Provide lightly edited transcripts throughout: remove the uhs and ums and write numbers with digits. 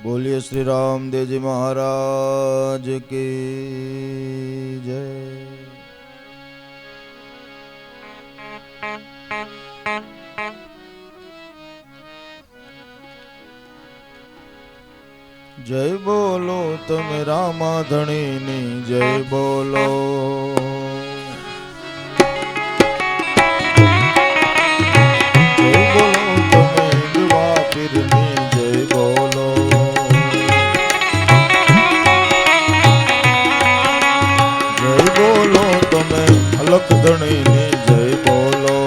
बोलिए श्री रामदेव जी महाराज की जय। जय बोलो तुम रामा धणी नी जय बोलो। जय बोलो तुम दुआ फिरनी जय बोलो। जय बोलो तुम अलख धणी नी जय बोलो।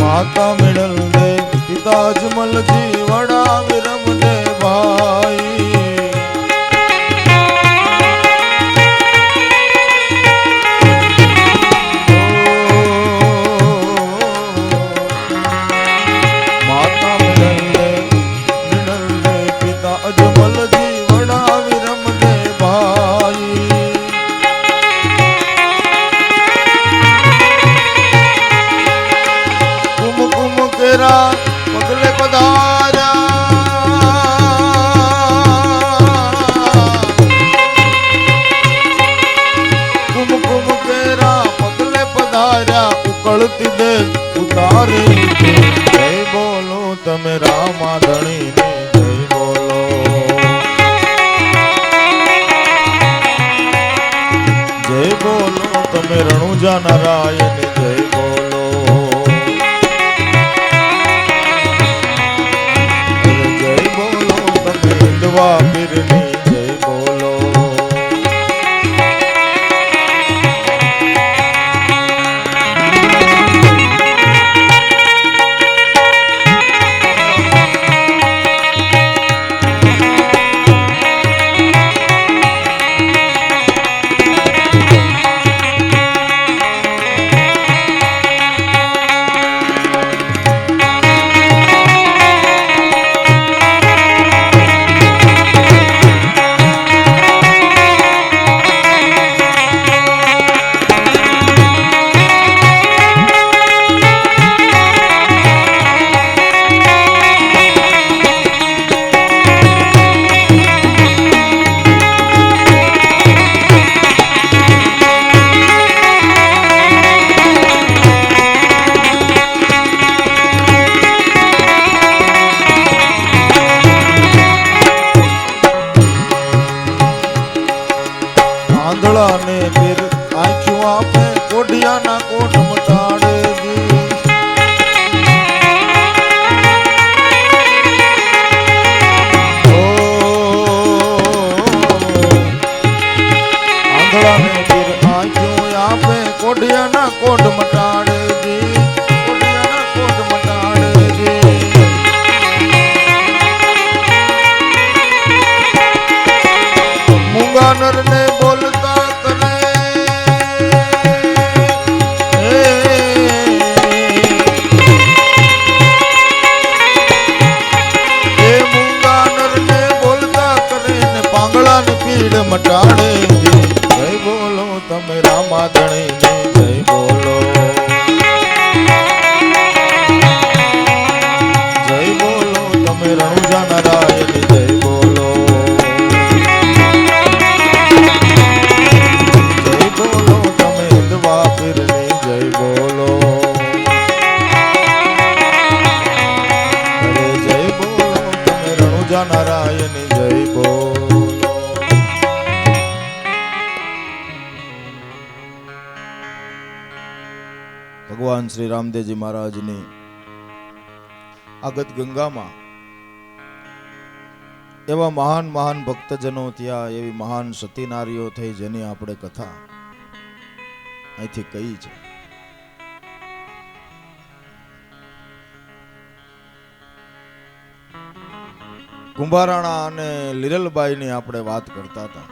माता मिड़ल दे पिता अजमल जी वड़ा विरम दे भाई। माता मिड़ल दे पिता अजमल जी वड़ा विरम दे भाई। कुम केरा पगले पधारा। कुम केरा पगले पधारा उकलती दे उतारी। जय बोलो तमे रामा धणी ने जय बोलो। जय बोलो तमे रणुजा नारायण जय बोलो। जय बोलो तमे हिंदवा बिरनी जय बोलो। आंधड़ा ने फिर आँखों आपे कोडिया ना कोट मटाड़े दी। आंधड़ा ने फिर आँखों आपे कोडिया ना कोट मटाड़े दी। कोडिया ना कोट मटाड़े दी। मूंगा नर ने बोलता पीड़ मटाड़े। जय बोलो तमे रामा धणी ने जय बोलो। जय बोलो तमे रणुजा नारायण जय बोलो। जय बोलो तमे हिंदवा फिरनी जय बोलो। अरे जय बोलो तमे रणुजा नारायण जय बोलो। भगवान श्री रामदेव जी महाराज ने આગત ગંગામાં એવા મહાન મહાન ભક્તજનો થયા, એવી મહાન સતી નારીઓ થઈ જેની આપણે કથા અહીંથી કહી છે. કુંભારાણા અને લીરલબાઈની આપણે વાત કરતા હતા.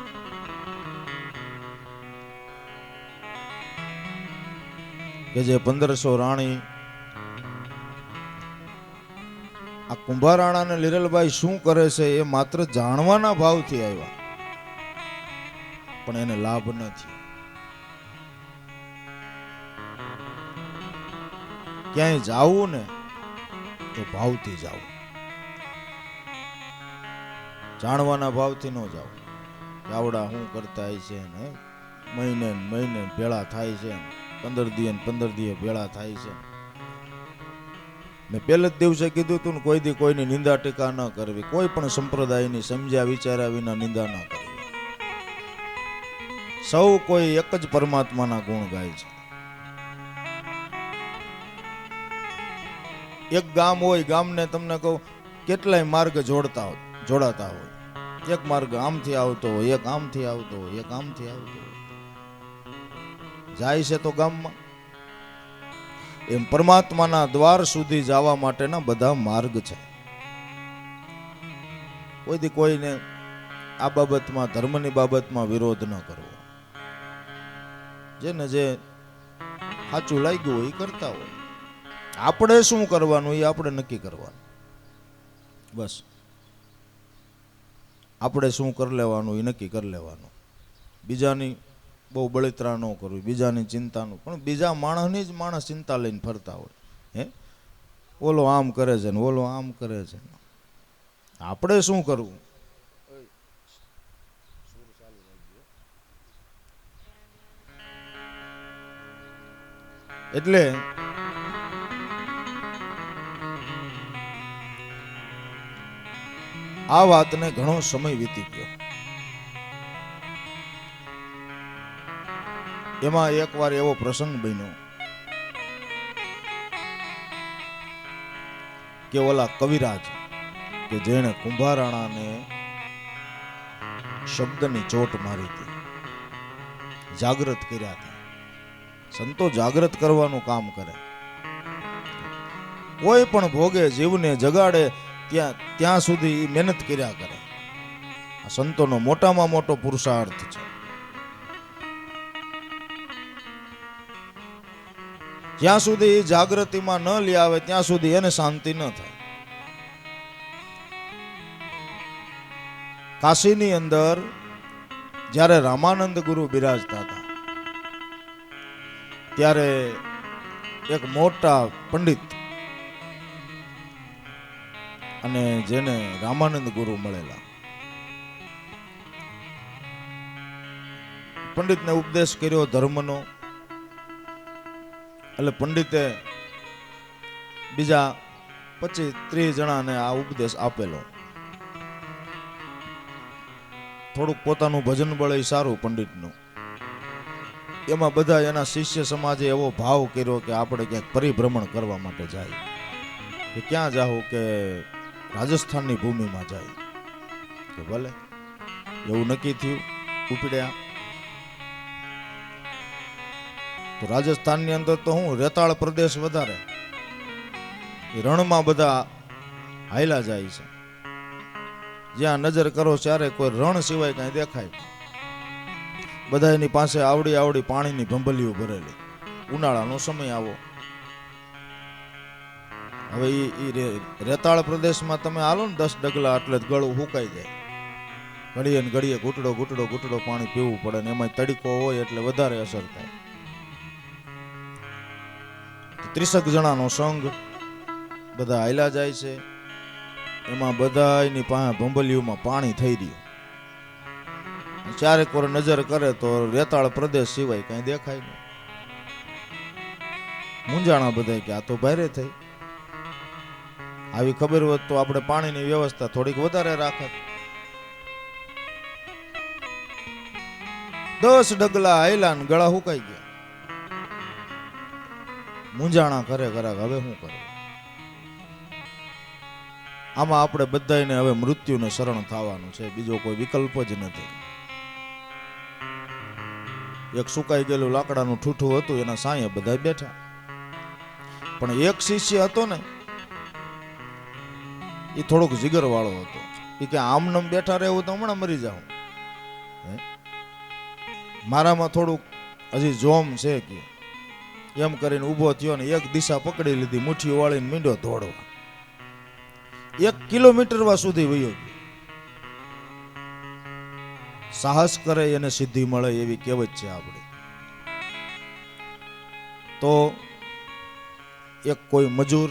કે જે 1500 રાણી આ કુંભારાણા અને લીરલબાઈ શું કરે છે એ માત્ર જાણવાના ભાવથી આવ્યા. પણ એને લાભ ન થયો. ક્યાંય જાવું ને તો ભાવથી જાવું, જાણવાના ભાવથી ન જાવું કે આવડા શું કરતા હોય છે ને મહિને મહિને ભેળા થાય છે, 15 દીએ 15 દીએ ભેળા થાય છે. મેં પહેલા જ દિવસે કીધું હતું ને, કોઈ દી કોઈની નિંદા ટીકા ન કરવી, કોઈ પણ સંપ્રદાયની સમજ્યા વિચાર્યા વિના નિંદા ન કરવી. સૌ કોઈ એક જ પરમાત્માના ગુણ ગાય છે. એક ગામ હોય, ગામને તમને કહું કેટલાય માર્ગ જોડાતા હોય. એક માર્ગ આમથી આવતો હોય, એક આમથી આવતો હોય, એક આમથી આવતો હોય, જાય છે તો ગામમાં. એમ પરમાત્માના દ્વાર સુધી જવા માટેના બધા માર્ગ છે. કોઈથી કોઈને આ બાબતમાં, ધર્મની બાબતમાં વિરોધ ન કરવો. જેને જે સાચું લાગ્યું હોય એ કરતા હોય. આપણે શું કરવાનું એ આપણે નક્કી કરવાનું. બસ આપણે શું કરી લેવાનું એ નક્કી કરી લેવાનું. બીજાની બહુ બળતરા ન કરવી, બીજાની ચિંતાનું. પણ બીજા માણસની જ માણસ ચિંતા લઈને ફરતા હોય. હે, ઓલો આમ કરે છે ને ઓલો આમ કરે છે. આપણે શું કરવું? એટલે આ વાતને ઘણો સમય વીતી ગયો. એમાં એકવાર એવો પ્રસંગ બન્યો કે ઓલા કવિરાજ કે જેણે કુંભારાણાને શબ્દની ચોટ મારી હતી, જાગૃત કર્યા હતા. સંતો જાગૃત કરવાનું કામ કરે. કોઈ પણ ભોગે જીવને જગાડે ત્યાં સુધી મહેનત કર્યા કરે. આ સંતોનો મોટામાં મોટો પુરુષાર્થ છે. જ્યાં સુધી જાગૃતિમાં ન લઈ આવે ત્યાં સુધી એને શાંતિ ન થાય. કાશીની અંદર જ્યારે રામાનંદ ગુરુ બિરાજતા હતા ત્યારે એક મોટા પંડિત અને જેને રામાનંદ ગુરુ મળેલા, પંડિતને ઉપદેશ કર્યો ધર્મનો. એટલે પંડિતે બીજા 25-30 જણાને આ ઉપદેશ આપેલો. થોડુંક પોતાનું ભજન બળ સારું પંડિતનું. એમાં બધા એના શિષ્ય સમાજે એવો ભાવ કર્યો કે આપણે ક્યાંક પરિભ્રમણ કરવા માટે જાય. કે ક્યાં જાવું? કે રાજસ્થાનની ભૂમિમાં જાય. કે ભલે, એવું નક્કી થયું. ઉપડ્યા તો રાજસ્થાનની અંદર તો હું રેતાળ પ્રદેશ વધારે, એ રણમાં બધા હાયલા જાય છે. જ્યાં નજર કરો ત્યારે કોઈ રણ સિવાય કઈ દેખાય. બધા એની પાસે આવડી આવડી પાણીની ભંભલીઓ ભરેલી. ઉનાળાનો સમય આવો. હવે એ રેતાળ પ્રદેશમાં તમે હાલો ને 10 ડગલા એટલે ગળું સુકાઈ જાય. ઘડીએ ને ઘડીએ ઘૂંટડો ઘૂંટડો ઘૂંટડો પાણી પીવું પડે ને એમાં તડકો હોય એટલે વધારે અસર થાય. 30 જણાનો સંઘ બધા હાયલા જાય છે. એમાં બધાની પાસે ભંભલીઓમાં પાણી થઈ રહ્યું. ચારેક વાર નજર કરે તો રેતાળ પ્રદેશ સિવાય કઈ દેખાય નહીં. મૂંઝાણા બધા કે આ તો ભારે થઈ. આવી ખબર હોત તો આપણે પાણીની વ્યવસ્થા થોડીક વધારે રાખત. 10 ડગલા હાયલા ને ગળા હુકાઈ ગયા. મૂંઝાણા કરે હવે શું કરે? આમાં આપણે બધાને હવે મૃત્યુને શરણ થવાનું છે. બીજો કોઈ વિકલ્પ જ નથી. એક સુકાઈ ગયેલું લાકડાનું ઠૂઠું હતું, એના સાંયે બધા બેઠા. પણ એક શિષ્ય હતો ને, એ થોડોક જીગર વાળો હતો. એ કે આમનમ બેઠા રહેવું તો હમણાં મરી જાઉં. મારામાં થોડુંક હજી જોમ છે કે એમ કરીને ઊભો થયો ને એક દિશા પકડી લીધી, મુઠ્ઠી વાળીને મીંડો દોડવા. 1 કિલોમીટર સુધી વયો ગયો. સાહસ કરે એને સિદ્ધિ મળે એવી કહેવત છે આપણી. તો એક કોઈ મજૂર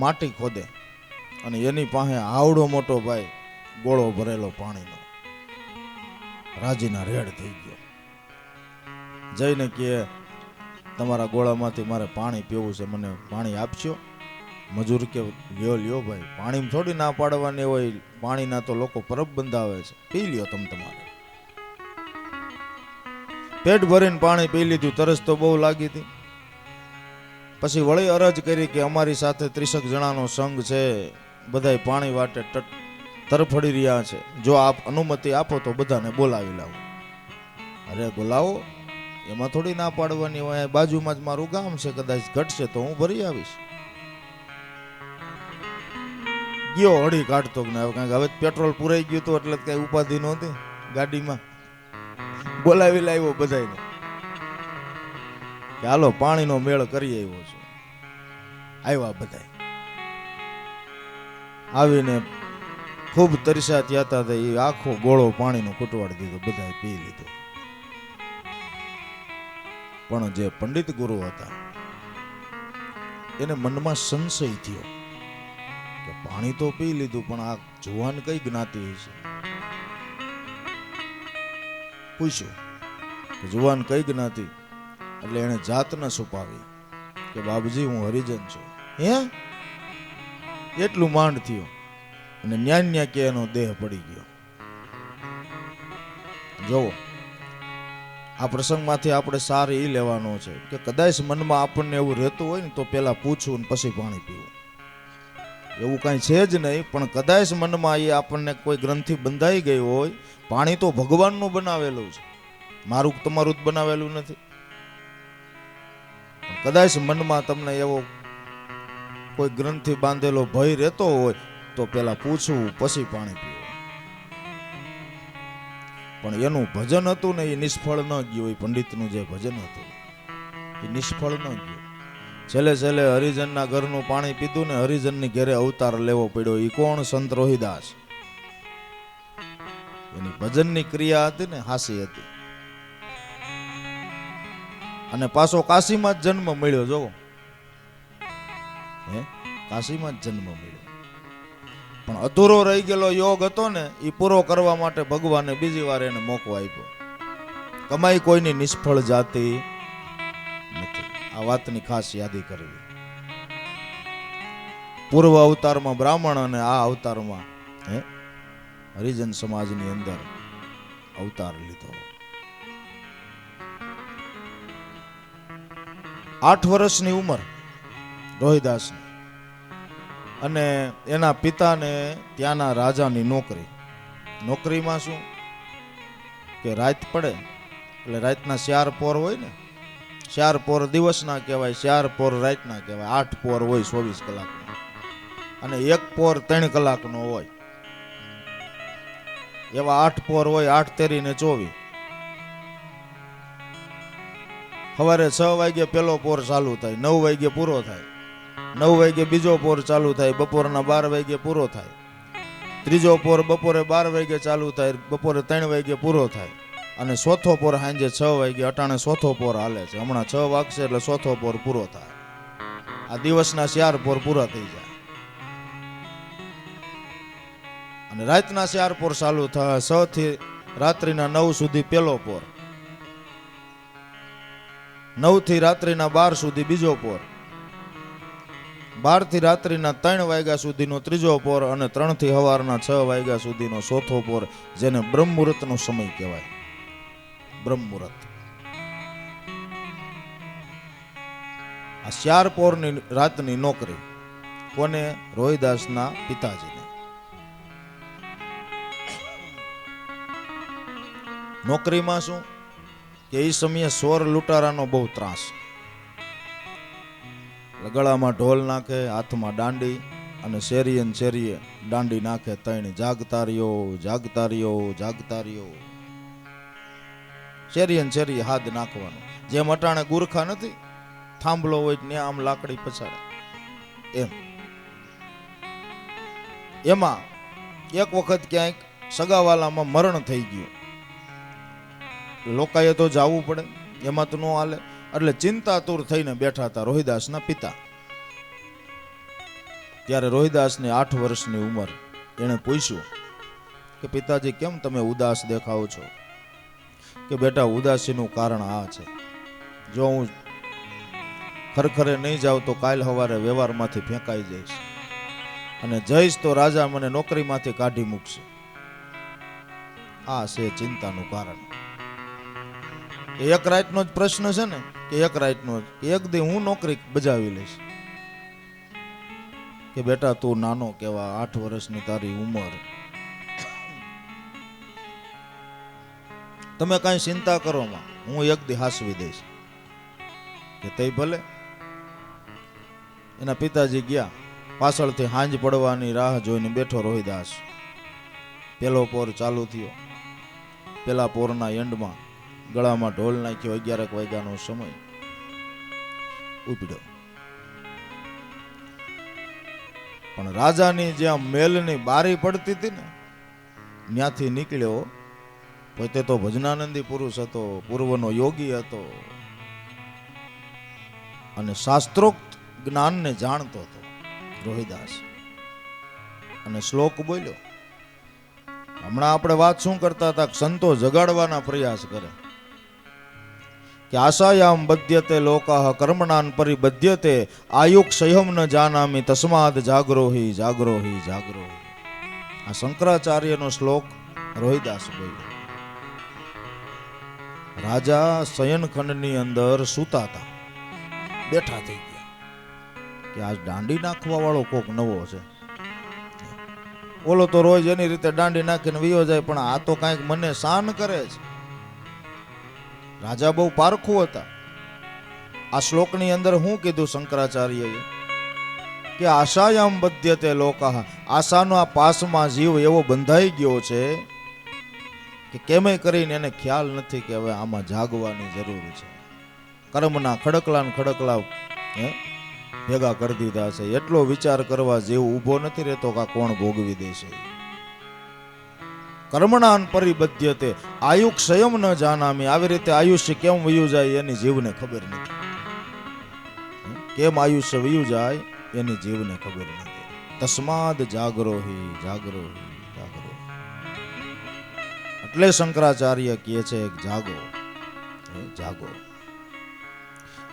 માટી ખોદે અને એની પાસે આવડો મોટો ભાઈ ગોળો ભરેલો પાણીનો, રાજીના રેડ થઈ ગયો. જઈને કે તમારા ગોળામાંથી મારે પાણી પીવું છે, મને પાણી આપશો? મજૂર કે લ્યો લ્યો ભાઈ, પાણી થોડી ના પાડવાની હોય, પાણીના તો લોકો પરબ બંધાવે છે, પી લ્યો તમે તમારે. પેટ ભરીને પાણી પી લીધું. તરસ તો બહુ લાગી હતી. પછી વળી અરજ કરી કે અમારી સાથે 30 જણાનો સંઘ છે, બધાય પાણી વાટે તરફડી રહ્યા છે, જો આપ અનુમતિ આપો તો બધાને બોલાવી લાવો. અરે બોલાવો, એમાં થોડી ના પાડવાની હોય, બાજુમાં જ મારું ગામ છે, કદાચ ઘટશે તો હું ભરી આવીશ. ગયો હળી કાઢતો કારણ કે હવે પેટ્રોલ પુરાઈ ગયું હતું એટલે કઈ ઉપાધિ નહોતી ગાડીમાં. બોલાવી લાવ્યો બધાને કે હાલો પાણીનો મેળ કરી આવ્યો છું. આવ્યા બધા, આવીને ખૂબ તરસ્યા થયા હતા. એ આખો ગોળો પાણીનો ખૂટવાડી દીધો, બધાએ પી લીધો. પણ જે પંડિત ગુરુ હતા એને મનમાં સંશય થયો કે પાણી તો પી લીધું, પણ આ જુવાન કઈ જ્ઞાતિ છે? પૂછ્યું કે જુવાન કઈ જ્ઞાતિ? એટલે એને જાત ન છુપાવી કે બાબુજી હું હરિજન છું. હે એટલું માંડ થયો અને ન્યા કે એનો દેહ પડી ગયો. જોવો, આ પ્રસંગમાંથી આપણે સાર એ લેવાનો છે કે કદાચ મનમાં આપણને એવું રહેતું હોય ને તો પેલા પૂછવું ને પછી પાણી પીવું. એવું કાંઈ છે જ નહીં, પણ કદાચ મનમાં એ આપણને કોઈ ગ્રંથિ બંધાઈ ગઈ હોય. પાણી તો ભગવાનનું બનાવેલું છે, મારું તમારું જ બનાવેલું નથી. કદાચ મનમાં તમને એવો કોઈ ગ્રંથિ બાંધેલો ભય રહેતો હોય તો પેલા પૂછવું પછી પાણી પીવું. પણ એનું ભજન હતું ને એ નિષ્ફળ ન ગયું. એ પંડિતનું જે ભજન હતું એ નિષ્ફળ ન ગયું. છેલ્લે છેલ્લે હરિજનના ઘરનું પાણી પીધું ને હરિજનની ઘેરે અવતાર લેવો પડ્યો. એ કોણ? સંત રોહિદાસ. એની ભજનની ક્રિયા હતી ને હાસી હતી. અને પાછો કાશીમાં જ જન્મ મળ્યો. જોવો, હે કાશીમાં જ જન્મ મળ્યો. પણ અધૂરો રહી ગયેલો યોગ હતો ને એ પૂરો કરવા માટે ભગવાને બીજી વાર એને મોકો આપ્યો. કમાઈ કોઈની નિષ્ફળ જાતી નથી. આ વાતની ખાસ યાદી કરવી. પૂર્વ અવતારમાં બ્રાહ્મણ અને આ અવતારમાં હરિજન સમાજની અંદર અવતાર લીધો. 8 વર્ષની ઉંમર રોહિદાસની, અને એના પિતાને ત્યાંના રાજાની નોકરી. નોકરીમાં શું કે રાત પડે એટલે રાતના 4 પોર હોય ને, 4 પોર દિવસના કહેવાય, 4 પોર રાતના કહેવાય. 8 પોર હોય 24 કલાકનો, અને 1 પોર 3 કલાકનો હોય. એવા 8 પોર હોય. 8 તેરીને 24. સવારે 6 વાગે પેલો પોર ચાલુ થાય, 9 વાગે પૂરો થાય, 9 વાગે બીજો પોર ચાલુ થાય, બપોરના 12 વાગે પૂરો થાય. ત્રીજો પોર બપોરે 12 વાગે ચાલુ થાય, બપોરે 3 વાગે પૂરો થાય. અને ચોથો પોર સાંજે 6 વાગે. અટાણે ચોથો પોર હાલે છે, હમણાં 6 વાગશે એટલે ચોથો પોર પૂરો થાય. આ દિવસના 4 પોર પૂરા થઈ જાય. અને રાતના 4 પોર ચાલુ થાય. 6 થી રાત્રિના 9 સુધી પેલો પોર, 9 થી રાત્રિના 12 સુધી બીજો પોર, 12 થી રાત્રિના 3 વાગ્યા સુધીનો ત્રીજો પોર, અને 3 થી સવારના 6 વાગ્યા સુધીનો ચોથો પોર, જેને બ્રહ્મ મુહૂર્તનો સમય કહેવાય. બ્રહ્મ મુહૂર્ત. આ 4 પોરની રાતની નોકરી કોને? રોહિદાસના પિતાજીને. નોકરીમાં શું કે એ સમયે ચોર લૂંટારાનો બહુ ત્રાસ. ગળામાં ઢોલ નાખે, હાથમાં દાંડી, અને શેરીએ ને શેરીએ દાંડી નાખે. 3 જાગતા રહ્યો, જાગતા રહ્યો, જાગતા રહ્યો. શેરીએ ને શેરીએ હાથ નાખવાનો. જેમ અટાણે ગુરખા નથી, થાંભલો હોય ને આમ લાકડી પછાડે એમ. એમાં એક વખત ક્યાંક સગાવાલામાં મરણ થઈ ગયું લોકાએ તો જવું પડે, એમાં તો ન હાલે. એટલે ચિંતાતુર થઈને બેઠા હતા રોહિદાસના પિતા. ત્યારે રોહિદાસની 8 વર્ષની ઉંમર. એણે પૂછ્યું કે પિતાજી, કેમ તમે ઉદાસ દેખાઓ છો? કે બેટા, ઉદાસીનું કારણ આ છે, જો હું ખરખરે નહીં જાઉં તો કાલ સવારે વ્યવહારમાંથી ફેંકાઈ જઈશ, અને જઈશ તો રાજા મને નોકરીમાંથી કાઢી મૂકશે. આ છે ચિંતાનું કારણ. એક રાતનો જ પ્રશ્ન છે ને, કે એક રાતનો જ, એક દી હું નોકરી બજાવી લઈશ. કે બેટા, તું નાનો કેવા, 8 વર્ષની તારી ઉંમર, તમે કાંઈ ચિંતા કરો માં, હું એક દી હાસવી દઈશ. કે તે ભલે. એના પિતાજી ગયા. પાછળથી હાંજ પડવાની રાહ જોઈને બેઠો રોહિદાસ. પેલો પોર ચાલુ થયો. પેલા પોરના એન્ડમાં ગળામાં ઢોલ નાખ્યો. 11 વાગ્યાનો સમય. ઉપડ્યો. પણ રાજાની જ્યાં મેલની બારી પડતી હતી ને, ત્યાંથી નીકળ્યો. પોતે તો ભજનાનંદી પુરુષ હતો, પૂર્વનો યોગી હતો, અને શાસ્ત્રોક્ત જ્ઞાનને જાણતો હતો રોહિદાસ. અને શ્લોક બોલ્યો. હમણાં આપણે વાત શું કરતા હતા? સંતો જગાડવાના પ્રયાસ કરે કે આશાયામ બદ્યતે લોકાહ કર્મણાન પરિબદ્યતે આયુક્ષયમ ન જાનામિ તસ્માદ જાગરોહી જાગરોહી જાગરોહી. આ શંકરાચાર્યનો શ્લોક રોહિદાસ બોલ્યો. રાજા શયનખંડની અંદર સૂતા હતા. બેઠા થઈ ગયા કે આજ દાંડી નાખવા વાળો કોક નવો છે. ઓલો તો રોજ એની રીતે દાંડી નાખીને વિયો જાય, પણ આ તો કાંઈક મને શાન કરે છે. રાજા બહુ પારખું હતા. આ શ્લોકની અંદર શું કીધું શંકરાચાર્યએ? કે આશાયામ બદ્યતે લોકાહ. આશાનો આ પાસમાં જીવ એવો બંધાઈ ગયો છે કે કેમે કરીને એને ખ્યાલ નથી કે હવે આમાં જાગવાની જરૂર છે. કર્મના ખડકલા ને ખડકલા ભેગા કરી દીધા છે. એટલો વિચાર કરવા જેવું ઊભો નથી રહેતો કે કોણ ભોગવી દેશે. કર્મણાન પરિબદ્યતે આયુક્ષયમ ન જાનામી. આવી રીતે આયુષ્ય કેમ વયું જાય એની જીવને ખબર નથી. કેમ આયુષ્ય વયું જાય એની જીવને ખબર નથી. તસ્માદ જાગરોહી જાગરોહી જાગરોહી. એટલે શંકરાચાર્ય કહે છે જાગો જાગો.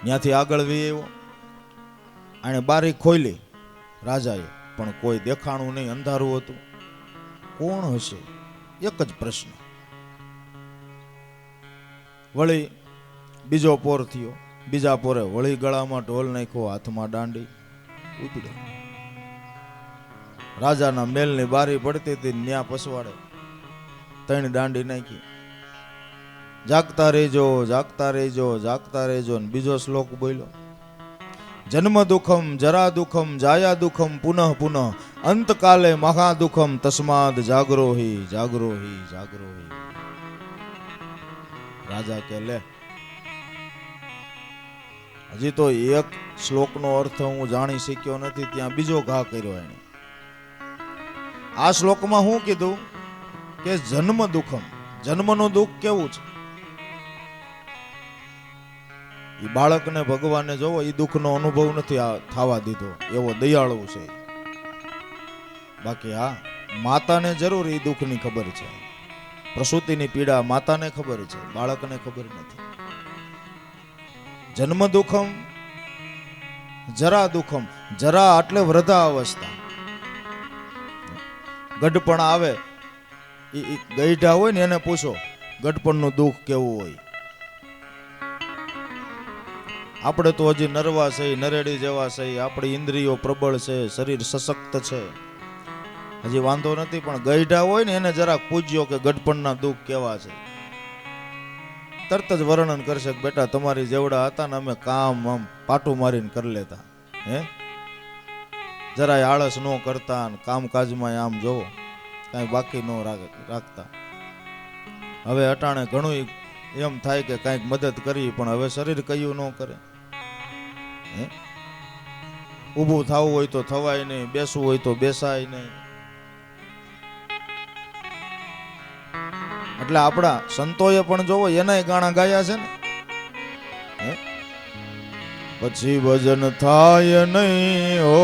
ત્યાંથી આગળ વીયો. આણે બારી ખોલી રાજાએ, પણ કોઈ દેખાણું નહીં, અંધારું હતું. કોણ હશે? એક જ પ્રશ્ન. વળી બીજો પોર થયો. બીજા પોરે વળી ગળામાં ઢોલ નાખ્યો, હાથમાં દાંડી. ઉપડ્યો. રાજાના મેલની બારી પડતી હતી, ન્યા પસવાડે 3 દાંડી નાખી. જાગતા રહેજો જાગતા રહેજો જાગતા રહેજો. ને બીજો શ્લોક બોલ્યો. જન્મ દુઃખમ જરા દુઃખમ જાયા દુઃખમ પુનઃ પુનઃ અંતકાલે મહા દુઃખમ તસ્માદ જાગરોહી જાગરોહી જાગરોહી. રાજા કે લે, હજી તો એક શ્લોકનો અર્થ હું જાણી શક્યો નથી, ત્યાં બીજો ઘા કર્યો એને. આ શ્લોકમાં શું કીધું? કે જન્મ દુઃખમ. જન્મનું દુઃખ કેવું છે? એ બાળકને ભગવાને જોવો, એ દુઃખનો અનુભવ નથી થવા દીધો, એવો દયાળુ છે. બાકી હા, માતાને જરૂર એ દુઃખની ખબર છે. પ્રસૂતિની પીડા માતાને ખબર છે, બાળકને ખબર નથી. જન્મ દુઃખમ જરા દુઃખમ. જરા એટલે વૃદ્ધા અવસ્થા. ગઢપણ આવે, એ ગઈઢા હોય ને એને પૂછો ગઢપણનું દુઃખ કેવું હોય. આપણે તો હજી નરવા છે, નરેડી જેવા છે, આપણી ઇન્દ્રિયો પ્રબળ છે, શરીર સશક્ત છે, હજી વાંધો નથી. પણ ગઈઢા હોય ને એને જરાક પૂછ્યો કે ગઢપણના દુઃખ કેવા છે, તરત જ વર્ણન કરશે કે બેટા તમારી જેવડા હતા ને અમે કામ આમ પાટું મારીને કરી લેતા, જરાય આળસ ન કરતા, કામકાજમાં આમ જોવો કાંઈ બાકી ન રાખતા. હવે અટાણે ઘણું એમ થાય કે કાંઈક મદદ કરી, પણ હવે શરીર કયું ન કરે. ઊભું થવું હોય તો થવાય નહીં, બેસવું હોય તો બેસાય નહીં. એટલે આપણા સંતોએ પણ જોવો એનાય ગાણા ગાયા છે ને. પછી ભજન થાય નહીં હો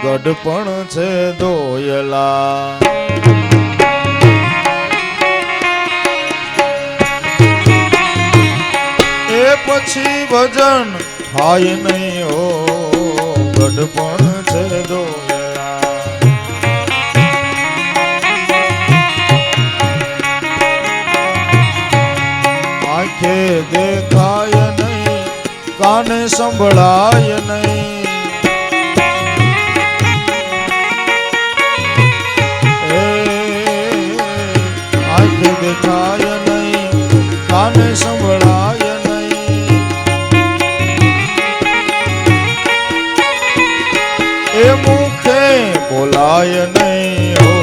ગઢપણ છે દોયલા. એ પછી ભજન થાય નહીં હો ગઢપણ છે દોયલા. આંખે દેખાય નહીં કાને સંભળાય નહીં. આંખે દેખાય નહીં કાને સંભળાય નહીં. એ મુખે બોલાય નહીં હો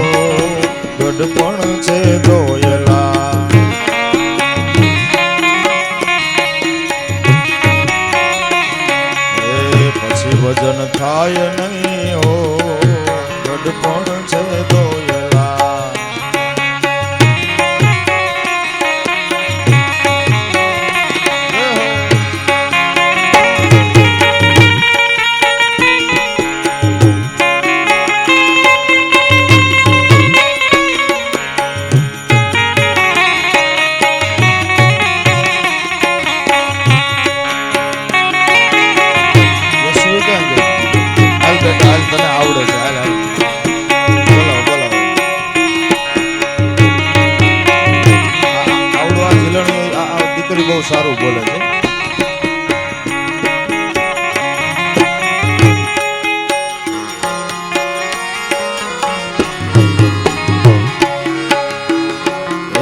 ગઢપણ છે દોયલા. ભજન થાય નહીં હો ગઢપણ છે દોયલા. તને આવડે છે હાલ હાલ બોલાવો બોલાવો. આવડો આ ઝીલણી આ દીકરી બહુ સારું બોલે છે.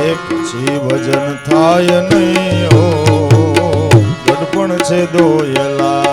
એ પછી ભજન થાય નહીં હો ગઢપણ છે દોયલા.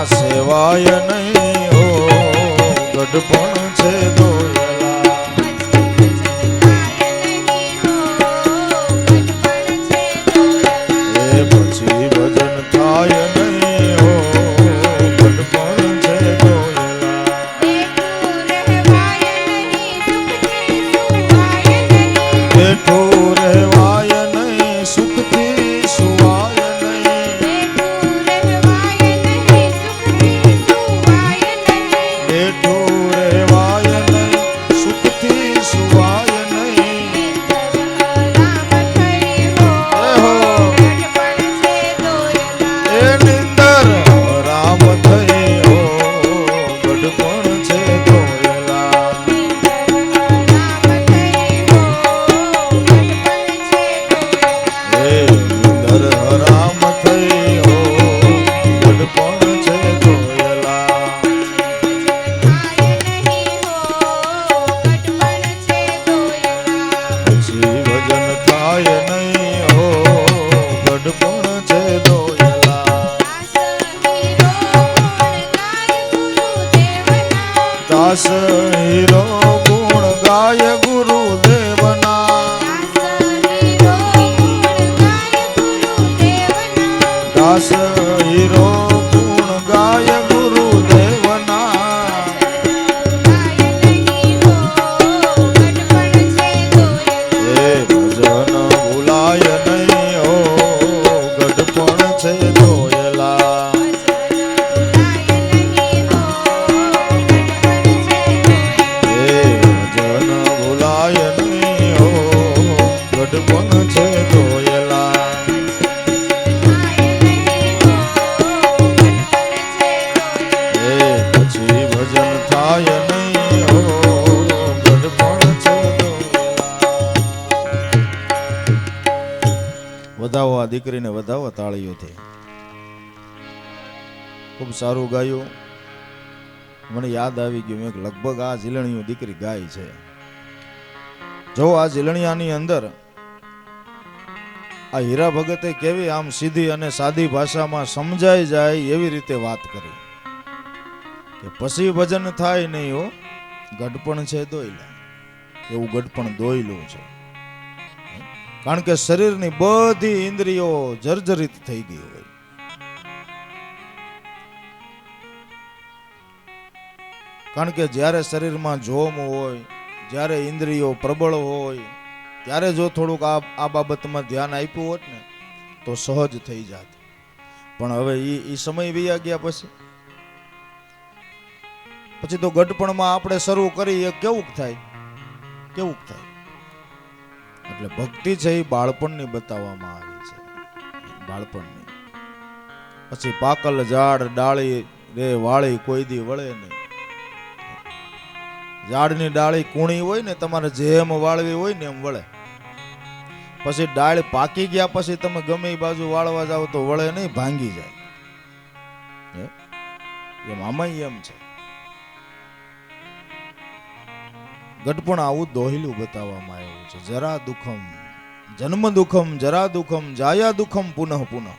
સેવાય નહીં હો ગઢપણ છે દોયલા. એ પછી ભજન થાય નહીં હો ગઢપણ છે દોયલા. બેઠું રહેવાય નહીં સુખથી સુવાય નહીં. બેઠું રહેવાય નહીં સુખથી સુવાય નહીં. એ નિંદર રામ થઈ હો ગઢપણ છે દોયલા. એ નિંદર રામ થઈ હો ગઢપણ છે દોયલા. પછી ભજન થાય નહીં હો ગઢપણ છે દોયલા. દાસ હીરો ગુણ ગાય ગુરુદેવના. દાસ હીરો ગુણ ગાય ગુરુદેવના. એ ભજન ભૂલાય નહીં હો ગઢપણ છે દોયલા. એ ભજન ગઢપણ છે દોયલા. એ પછી ભજન થાય નહીં હો ગઢપણ છે દોયલા. વધાવો આ દીકરીને, વધાવો તાળીઓથી. ખૂબ સારું ગાયું. મને યાદ આવી ગયું, મેં લગભગ આ ઝીલણીયું દીકરી ગાય છે. જો આ ઝીલણિયાની અંદર આ હીરા ભગતે કેવી આમ સીધી અને સાદી ભાષામાં સમજાઈ જાય એવી રીતે વાત કરી કે પછી ભજન થાય નહીં હો ગઢપણ છે દોયલા. એવું ગઢપણ દોયલું છે. કારણ કે શરીરની બધી ઇન્દ્રિયો જર્જરિત થઈ ગઈ હોય. કારણ કે જ્યારે શરીરમાં જોમ હોય, જ્યારે ઇન્દ્રિયો પ્રબળ હોય, ત્યારે જો થોડુંક આ બાબતમાં ધ્યાન આપ્યું હોત ને તો સહજ થઈ જાત. પણ હવે એ સમય વયા ગયા પછી તો ગઢપણમાં આપણે શરૂ કરીએ કેવું થાય. એટલે ભક્તિ છે એ બાળપણની બતાવવામાં આવી છે, બાળપણની. પછી પાકલ ઝાડ ડાળી રે વાળી કોઈ દી વળે નહીં. ઝાડની ડાળી કૂણી હોય ને, તમારે જેમ વાળવી હોય ને એમ વળે. પછી ડાળ પાકી ગયા પછી તમે ગમે એ બાજુ વાળવા જાવ તો વળે નહીં, ભાંગી જાય. એમ આમાં એમ છે. ગઢપણ આવું દોહિલું બતાવવામાં આવ્યું છે. જરા દુઃખમ જન્મ દુઃખમ જરા દુઃખમ જાયા દુઃખમ પુનઃ પુનઃ.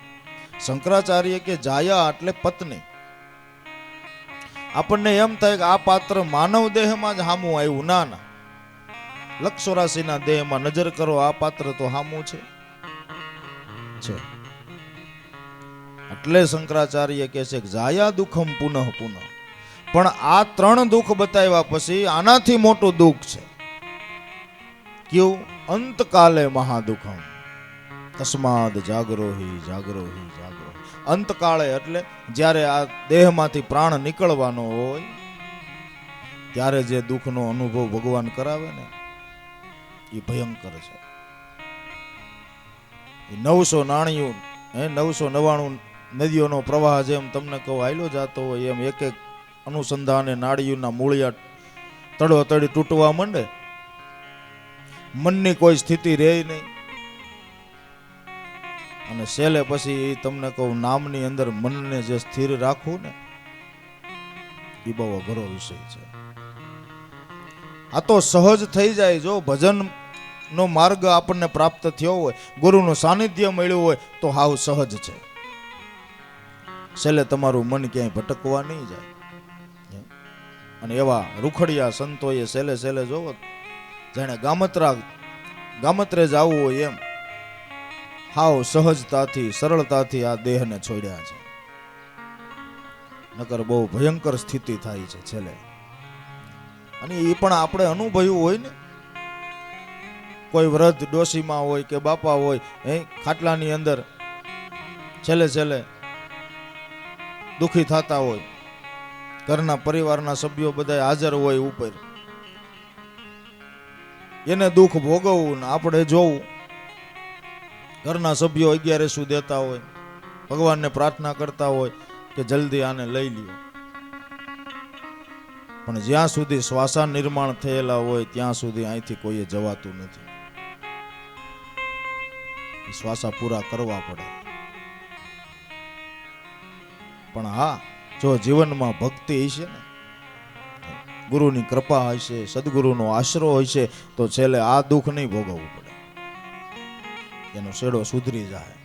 શંકરાચાર્ય કે જાયા એટલે પત્ની. આપણને એમ થાય કે આ પાત્ર માનવ દેહમાં જ હામું આવ્યું. ના, લક્ષોરાશીના દેહમાં નજર કરો, આ પાત્ર તો હામું છે. એટલે શંકરાચાર્ય કહે છે કે જાયા દુઃખમ પુનઃ પુનઃ. પણ આ ત્રણ દુઃખ બતાવ્યા પછી આનાથી મોટું દુઃખ છે. કેવું? અંતકાલે મહાદુઃખમ તસ્માદ જાગરોહી જાગરોહી જાગરો. અંતકાળે એટલે જ્યારે આ દેહમાંથી પ્રાણ નીકળવાનો હોય ત્યારે જે દુઃખનો અનુભવ ભગવાન કરાવે ને એ ભયંકર છે. 999 નદીઓનો પ્રવાહ જેમ તમને કહું હાલ્યો જાતો હોય એમ એક એક અનુસંધાને નાડીઓના મૂળિયા તડોતડી તૂટવા માંડે. મનની કોઈ સ્થિતિ રહે નહીં. અને છેલ્લે પછી તમને કહું નામની અંદર મનને જે સ્થિર રાખવું ને એ બહુ અઘરો વિષય છે. આ તો સહજ થઈ જાય. જો ભજન નો માર્ગ આપણને પ્રાપ્ત થયો હોય, ગુરુનું સાનિધ્ય મળ્યું હોય તો હાવ સહજ છે. છેલ્લે તમારું મન ક્યાંય ભટકવા નહીં જાય. અને એવા રૂખડિયા સંતોએ છેલ્લે જોવો જેને ગામત્રે જવું હોય એમ હાવ સહજતાથી સરળતાથી આ દેહને છોડ્યા છે. નકર બહુ ભયંકર સ્થિતિ થાય છે છેલ્લે. અને એ પણ આપણે અનુભવ્યું હોય ને. કોઈ વૃદ્ધ ડોશીમાં હોય કે બાપા હોય ખાટલાની અંદર છેલ્લે દુખી થતા હોય, ઘરના પરિવારના સભ્યો બધા હાજર હોય ઉપર, એને દુઃખ ભોગવવું ને આપણે જોવું. ઘરના સભ્યો 11 દેતા હોય, ભગવાનને પ્રાર્થના કરતા હોય કે જલ્દી આને લઈ લ્યો. પણ જ્યાં સુધી શ્વાસા નિર્માણ થયેલા હોય ત્યાં સુધી અહીંથી કોઈએ જવાતું નથી. શ્વાસા પૂરા કરવા પડે. પણ હા, જો જીવનમાં ભક્તિ હશે ને, ગુરુની કૃપા હશે, સદગુરુનો આશરો હશે તો છેલ્લે આ દુઃખ નહીં ભોગવવું પડે. એનો શેડો સુધરી જાય.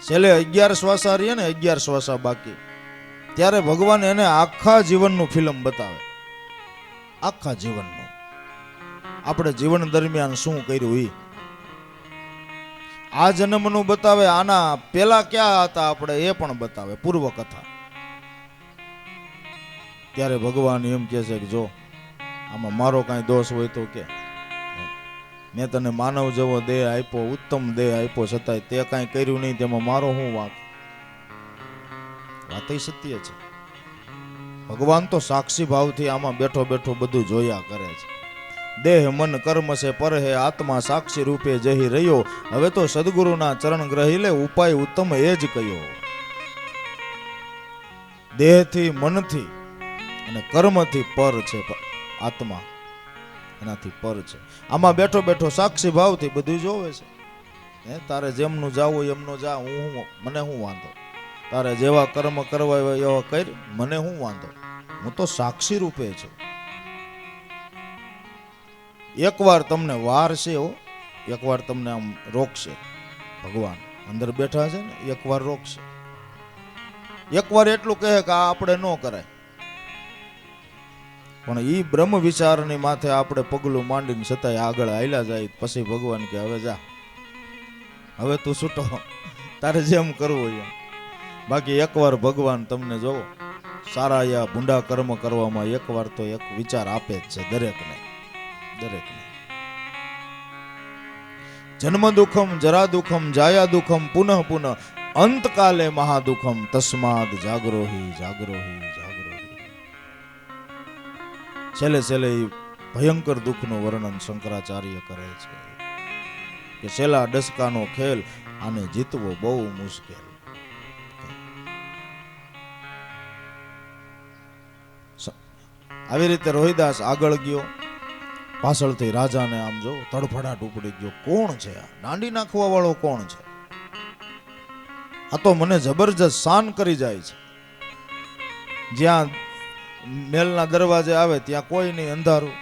છેલ્લે 11 શ્વાસા રહીએ ને, 11 શ્વાસા બાકી, ત્યારે ભગવાન એને આખા જીવનનું ફિલ્મ બતાવે. આખા જીવનનું આપણે જીવન દરમિયાન શું કર્યું એ આ જન્મનું બતાવે. આના પેલા ક્યાં હતા આપણે એ પણ બતાવે, પૂર્વ કથા. ત્યારે ભગવાન એમ કહે છે કે જો આમાં મારો કાંઈ દોષ હોય તો કે મેં તને માનવ જેવો દેહ આપ્યો, ઉત્તમ દેહ આપ્યો, છતાંય તે કાંઈ કર્યું નહીં, તેમાં મારો શું વાંક? વાત સત્ય છે. ભગવાન તો સાક્ષી ભાવથી આમાં બેઠો બધું જોયા કરે છે. દેહ મન કર્મ છે પર હે આત્મા સાક્ષી રૂપે જહી રહ્યો. હવે તો સદગુરુના ચરણ ગ્રહી લે, ઉપાય ઉત્તમ એ જ કયો. દેહથી મનથી અને કર્મથી પર છે આત્મા, એનાથી પર છે. આમાં બેઠો બેઠો સાક્ષી ભાવથી બધું જોવે છે. હે તારે જેમનું જાવું એમનો જા, મને શું વાંધો. તારે જેવા કર્મ કરવા એવા કર, મને શું વાંધો. હું તો સાક્ષી રૂપે છું. એકવાર તમને વાર છે હો, એકવાર તમને આમ રોકશે ભગવાન, અંદર બેઠા છે ને, એકવાર રોકશે. એકવાર એટલું કહે કે આ આપણે ન કરાય, પણ ઈ બ્રહ્મ વિચારની માથે આપણે પગલું માંડીને છતાંય આગળ હાલ્યા જાય. પછી ભગવાન કે હવે જા, હવે તું છૂટો, તારે જેમ કરવું એમ. બાકી એકવાર ભગવાન તમને જોવો સારા યા ભૂંડા કર્મ કરવામાં એકવાર તો એક વિચાર આપે જ છે દરેકને. જન્મ દુઃખમ જરા દુઃખમ જાયા દુઃખમ પુનઃ પુનઃ અંતકાલે મહાદુઃખમ તસ્માદ જાગરોહી જાગરોહી જાગરોહી. છેલ્લે ભયંકર દુઃખનું વર્ણન શંકરાચાર્ય કરે છે કે છેલ્લા ડસકાનો ખેલ, આને જીતવો બહુ મુશ્કેલ. આવી રીતે રોહિદાસ આગળ ગયો, પાછળથી રાજાને આમ જો તડફડાટ ઉપડી ગયો. કોણ છે આ દાંડી નાખવા વાળો? કોણ છે આ? તો મને જબરજસ્ત શાન કરી જાય છે. જ્યાં મેલના દરવાજે આવે ત્યાં કોઈ નહીં, અંધારું.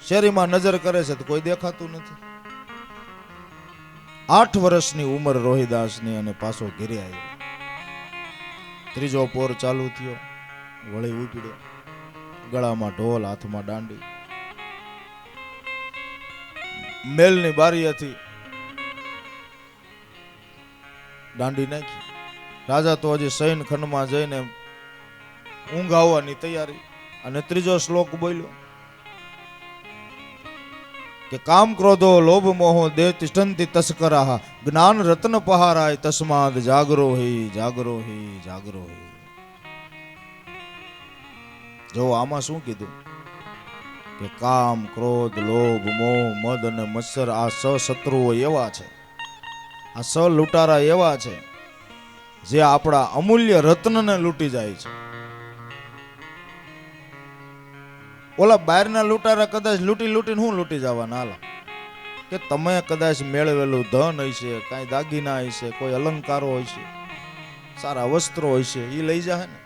શેરીમાં નજર કરે છે તો કોઈ દેખાતું નથી. 8 વર્ષની ઉંમર રોહિદાસની અને પાછો ઘેરે આવ્યો. ત્રીજો પોર ચાલુ થયો, વળી ઉપડ્યો, ગળામાં ઢોલ, હાથમાં દાંડી. મેલની બારી હતી, દાંડી નાખી. રાજા તો હજી સૈન ખંડમાં જઈને ઊંઘ આવવાની તૈયારી. અને ત્રીજો શ્લોક બોલ્યો કે કામ ક્રોધો લોભ મોહો દેહ તિષ્ઠંતિ તસ્કરાહ જ્ઞાન રત્ન પહારાય તસ્માદ જાગરોહી જાગરોહી જાગરોહી. જો આમાં શું કીધું કે કામ ક્રોધ લોભ મોહ મદ અને મત્સર આ શત્રુઓ એવા છે, આ લૂંટારા એવા છે જે આપણા અમૂલ્ય રત્નને લૂંટી જાય છે. ઓલા બહારના લૂંટારા કદાચ લૂંટીને હું લૂંટી જવાના હાલા, કે તમે કદાચ મેળવેલું ધન હશે, કાંઈ દાગીના હશે, કોઈ અલંકારો હશે, સારા વસ્ત્રો હશે, એ લઈ જાય ને.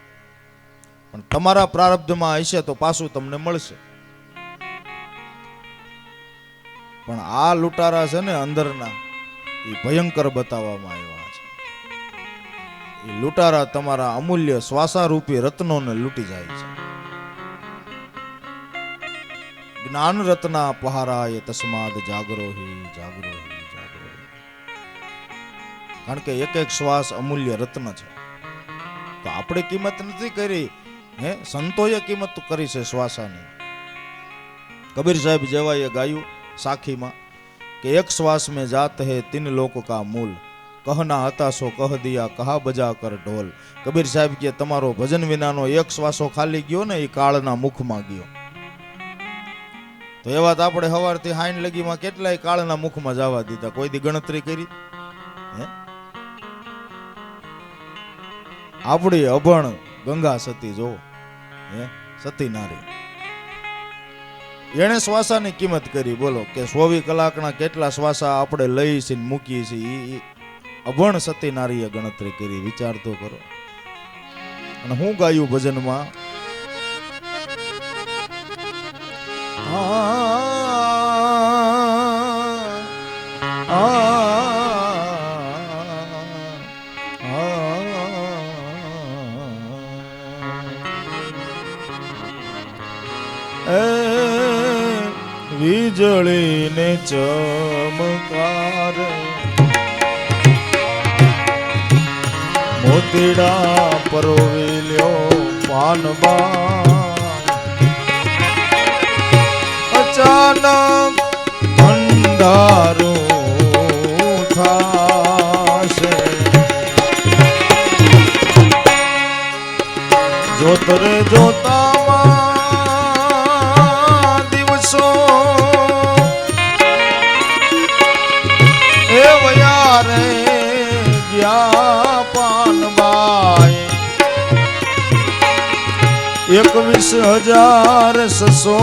પણ તમારા પ્રારબ્ધમાં હશે તો પાછું તમને મળશે. પણ આ લૂંટારા છે ને અંદરના, એ ભયંકર બતાવવામાં આવ્યા છે. એ લૂંટારા તમારા અમૂલ્ય શ્વાસારૂપી રત્નોને લૂંટી જાય છે. જ્ઞાન રત્ના પહારાય તસ્માદ જાગરોહી જાગરોહી જાગરોહી. કારણ કે એક એક શ્વાસ અમૂલ્ય રત્ન છે. તો આપણે કિંમત નથી કરી, હે સંતોએ કિંમત કરી છે શ્વાસાની. કબીર સાહેબ જેવાએ ગાયું સાખીમાં કે એક શ્વાસ में जात है 3 लोक का मूल कहना હતા સો કહ દિયા કહા બજા કર ઢોલ. કબીર સાહેબ કે તમારો ભજન વિનાનો એક શ્વાસો ખાલી ગયો ને એ કાળના મુખમાં ગયો. તો એ વાત આપણે સવારથી હાઈન લગીમાં કેટલાય કાળના મુખમાં જવા દીધા, કોઈ દી ગણતરી કરી? હે આપણી અભણ ગંગા સતી જો, હે સતી નારી, એને શ્વાસાની કિંમત કરી. બોલો કે 24 કલાકના કેટલા શ્વાસા આપણે લઈ છીએ મૂકીએ છીએ, અભણ સતી નારીએ ગણતરી કરી. વિચાર તો કરો. અને હું ગાયું ભજનમાં, વીજળીને ચમકાર મોતીડા પરોવી લ્યો પાનબા, અચાનક અંધારું થાશે, જોત રે જોતામાં 21,000 સસો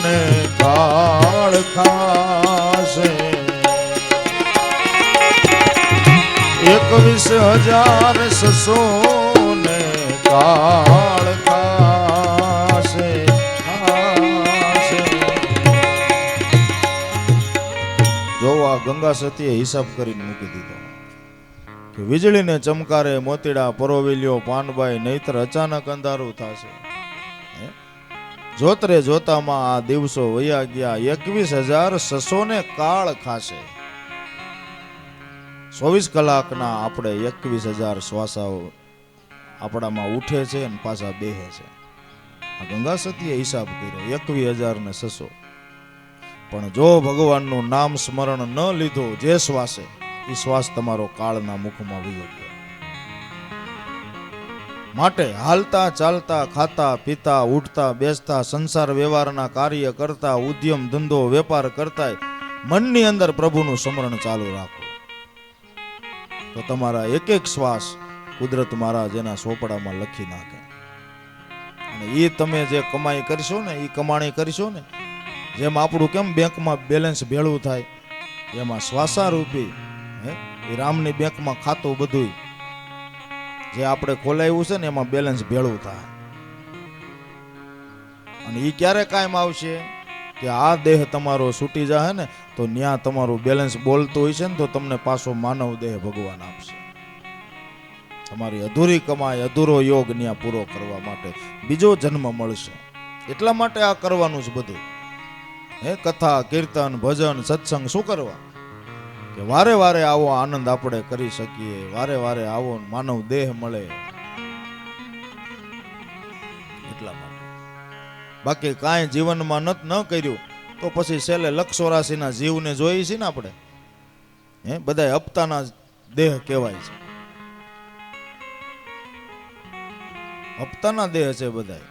ને કાળ ખાશે 21,000 સસો ને કાળ ખાશે જો આ ગંગા સતીએ હિસાબ કરીને મૂકી દીધો કે વીજળીને ચમકારે મોતીડા પરોવેલ્યો પાનબાઈ નહીતર અચાનક અંધારું થશે જોતરે જોતામાં આ દિવસો વયા ગયા 21,600 ને કાળ ખાશે 24 કલાકના આપણે 21,000 શ્વાસાઓ આપણામાં ઉઠે છે અને પાછા બેહે છે આ ગંગા સતીએ હિસાબ કર્યો 21,600 પણ જો ભગવાનનું નામ સ્મરણ ન લીધો જે શ્વાસે એ શ્વાસ તમારો કાળના મુખમાં વયો ગયો માટે હાલતા ચાલતા ખાતા પીતા ઉઠતા બેસતા સંસાર વ્યવહારના કાર્ય કરતા ઉદ્યમ ધંધો વેપાર કરતા મનની અંદર પ્રભુનું સ્મરણ ચાલુ રાખો તો તમારા એક એક શ્વાસ કુદરત મહારાજ એના સોપડામાં લખી નાખે અને એ તમે જે કમાઈ કરશો ને એ કમાણી કરશો ને જેમ આપણું કેમ બેંકમાં બેલેન્સ ભેળું થાય એમાં શ્વાસારૂપી એ રામની બેંકમાં ખાતું બધું જે આપણે ખોલાવ્યું છે ને એમાં બેલેન્સ ભેળું થાય અને એ ક્યારે કાયમ આવશે કે આ દેહ તમારો છૂટી જાય ને તો ન્યા તમારું બેલેન્સ બોલતું હોય છે ને તો તમને પાછો માનવ દેહ ભગવાન આપશે તમારી અધૂરી કમાઈ અધૂરો યોગ ન્યા પૂરો કરવા માટે બીજો જન્મ મળશે એટલા માટે આ કરવાનું છે બધું કથા કીર્તન ભજન સત્સંગ શું કરવા કે વારે વારે આવો આનંદ આપણે કરી શકીએ વારે વારે આવો માનવ દેહ મળે એટલા માટે બાકી કાંઈ જીવનમાં ન કર્યું તો પછી છેલ્લે 184 જીવને જોઈએ છે ને આપણે બધા હપ્તાના દેહ કહેવાય છે હપ્તાના દેહ છે બધા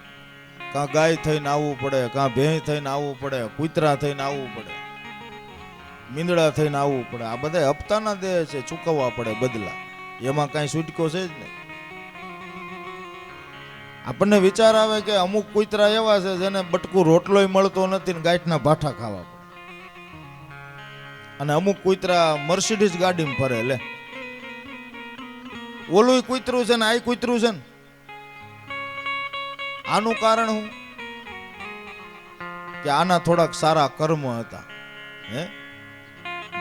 કાં ગાય થઈને આવવું પડે કાં ભેંસ થઈને આવવું પડે કૂતરા થઈને આવવું પડે મીંદડા થઈને આવવું પડે આ બધા હપ્તાના દેહ છે ચૂકવવા પડે બદલા એમાં કાંઈ છૂટકો છે જ નહીં આપણને વિચાર આવે કે અમુક કૂતરા એવા છે જેને બટકું રોટલોય મળતો નથી ને ગાંઠના ભાઠા ખાવા પડે અને અમુક કૂતરા મર્સિડીઝ ગાડીમાં ફરે લે ઓલું કૂતરું છે ને આ કૂતરું છે ને આનું કારણ શું કે આના થોડાક સારા કર્મ હતા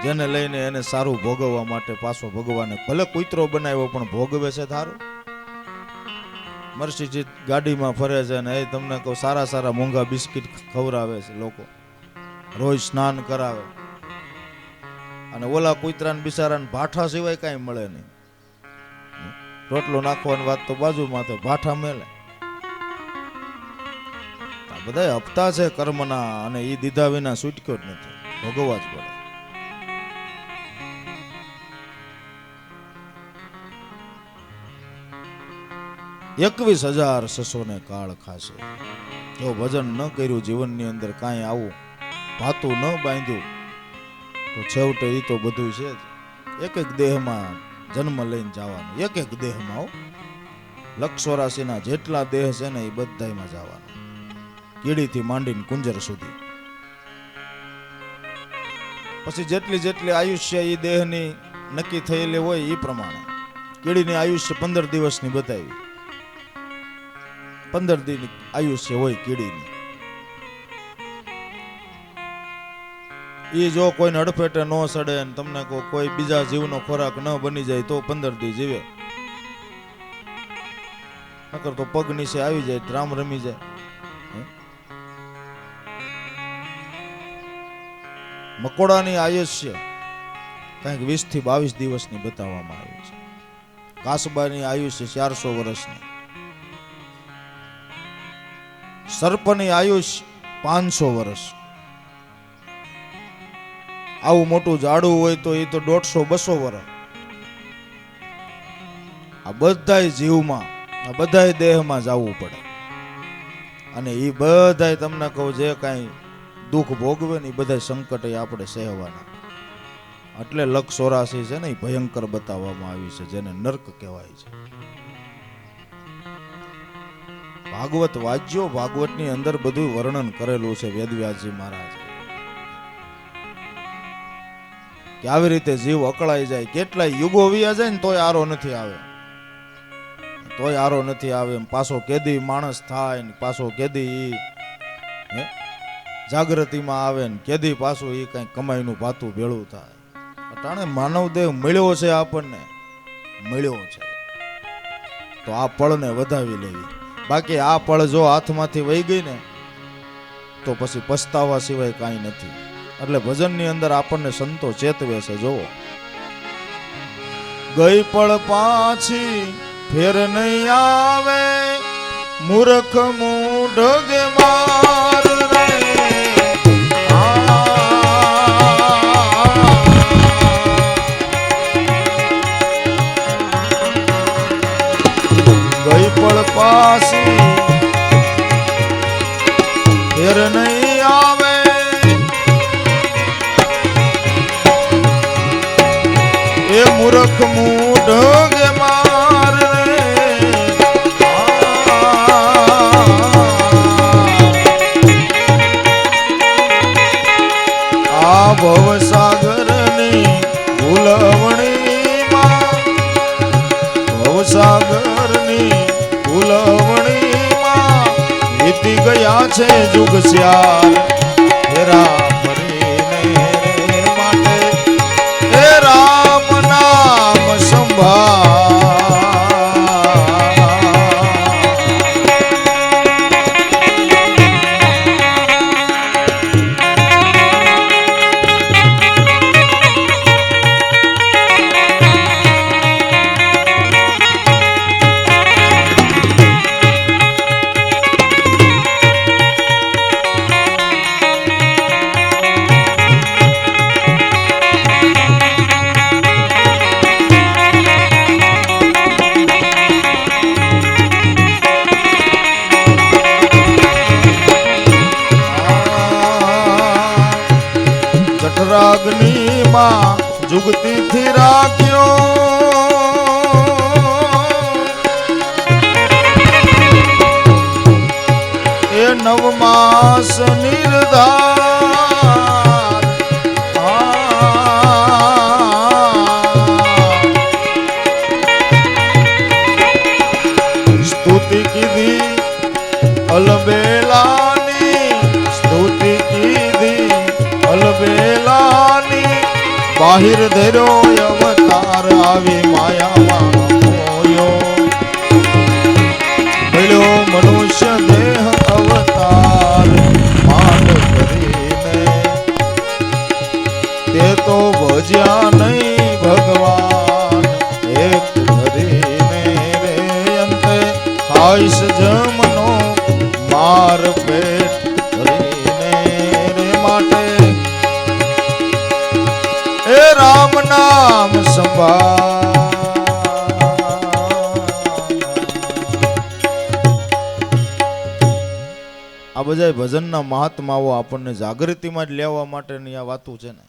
જેને લઈને એને સારું ભોગવવા માટે પાછો ભગવાને ભલે કૂતરો બનાવ્યો પણ ભોગવે છે સારું મર્સિડીઝ ગાડીમાં ફરે છે ને એ તમને કહું સારા સારા મોંઘા બિસ્કિટ ખવડાવે છે લોકો રોજ સ્નાન કરાવે અને ઓલા કૂતરાને બિચારાને ભાઠા સિવાય કાંઈ મળે નહીં રોટલો નાખવાની વાત તો બાજુમાં તો ભાઠા મેલે બધા હપ્તા છે કર્મના અને એ દીધા વિના છૂટક્યો જ નથી ભોગવવા જ પડે 21,600 ને કાળ ખાશે જો ભજન ન કર્યું જીવનની અંદર કાંઈ આવું ભાતું ન બાંધ્યું તો છેવટે એ તો બધું છે જ એક એક દેહમાં જન્મ લઈને જવાનું એક એક દેહમાં 184 જેટલા દેહ છે ને એ બધામાં જવાનું કીડીથી માંડીને કુંજર સુધી પછી જેટલી જેટલી આયુષ્ય એ દેહની નક્કી થયેલી હોય એ પ્રમાણે કીડીની આયુષ્ય 15 દિવસની બતાવી 15 દિન આયુષ્ય હોય કીડીની એ જો કોઈને અડફેટે ન સડે ને તમને કોઈ બીજા જીવનો ખોરાક ન બની જાય તો 15 દી જીવે નકર તો પગ નીચે આવી જાય રામ રમી જાય મકોડાની આયુષ્ય કંઈક 20 થી 22 દિવસની બતાવવામાં આવી છે કાસબાની આયુષ્ય 400 વર્ષની સર્પની આયુષ્ય 500 વર્ષ આવું મોટું ઝાડું હોય તો એ તો 150-200 વર્ષ આ બધાય જીવમાં આ બધાય દેહમાં જવું પડે અને એ બધાય તમને કહું જે કાંઈ દુઃખ ભોગવે ને એ બધા સંકટ આપણે સહેવાના એટલે 184 છે ને એ ભયંકર બતાવવામાં આવી છે જેને નર્ક કહેવાય છે ભાગવત વાંચ્યો, ભાગવતની અંદર બધું વર્ણન કરેલું છે વેદવ્યાસજી મહારાજ કે આવી રીતે જીવ અકળાઈ જાય, કેટલાય યુગો વિયા જાય ને તોય આરો નથી આવે, તોય આરો નથી આવે. પાછો કેદી માણસ થાય ને પાછો કેદી જાગૃતિમાં આવે ને કેદી પાછું એ કઈ કમાઈનું ભાતું ભેળું થાય. અટાણે માનવ દેહ મળ્યો છે, આપણને મળ્યો છે તો આ પળને વધાવી લેવી. બાકી આ પળ જો હાથમાંથી વહી ગઈ ને તો પછી પછતાવા સિવાય કાંઈ નથી. એટલે ભજનની અંદર આપણને સંતો ચેતવે છે. જોવો, ગઈ પળ પાછી ફેર નહીં આવે, મૂર્ખ મૂઢ માર રે. ગઈ પળ પાછી ફેર નહીં આવે, એ મૂર્ખ મૂઢ માર રે. આ ભવસાગરની ભૂલવણીમાં, ભવસાગરની ભૂલવણીમાં વીતી ગયા છે જુગ સ્યાર. હેરા ફરીને રે માટે હે રામ નામ સંભાળ. રાગની માં જુગતી થી રાખ્યો, એ નવ માસ નિર્ધાર. સ્તુતિ કીધી અલબેલાની, સ્તુતિ કીધી અલબેલાની, બાહિર ધર્યો અવતાર આવી માયામાં મોયો. મળ્યો મનુષ્ય દેહ અવતાર માંડ કરીને, તે તો ભજ્યા નહીં ભગવાન એક ધરીને રે. અંતે ખાઈશ જમનો માર પેટ ધરીને રે. માટે હે રામ નામ સંભાળ. આ બધા ભજનના મહાત્માઓ આપણને જાગૃતિમાં જ લેવા માટેની આ વાતો છે ને,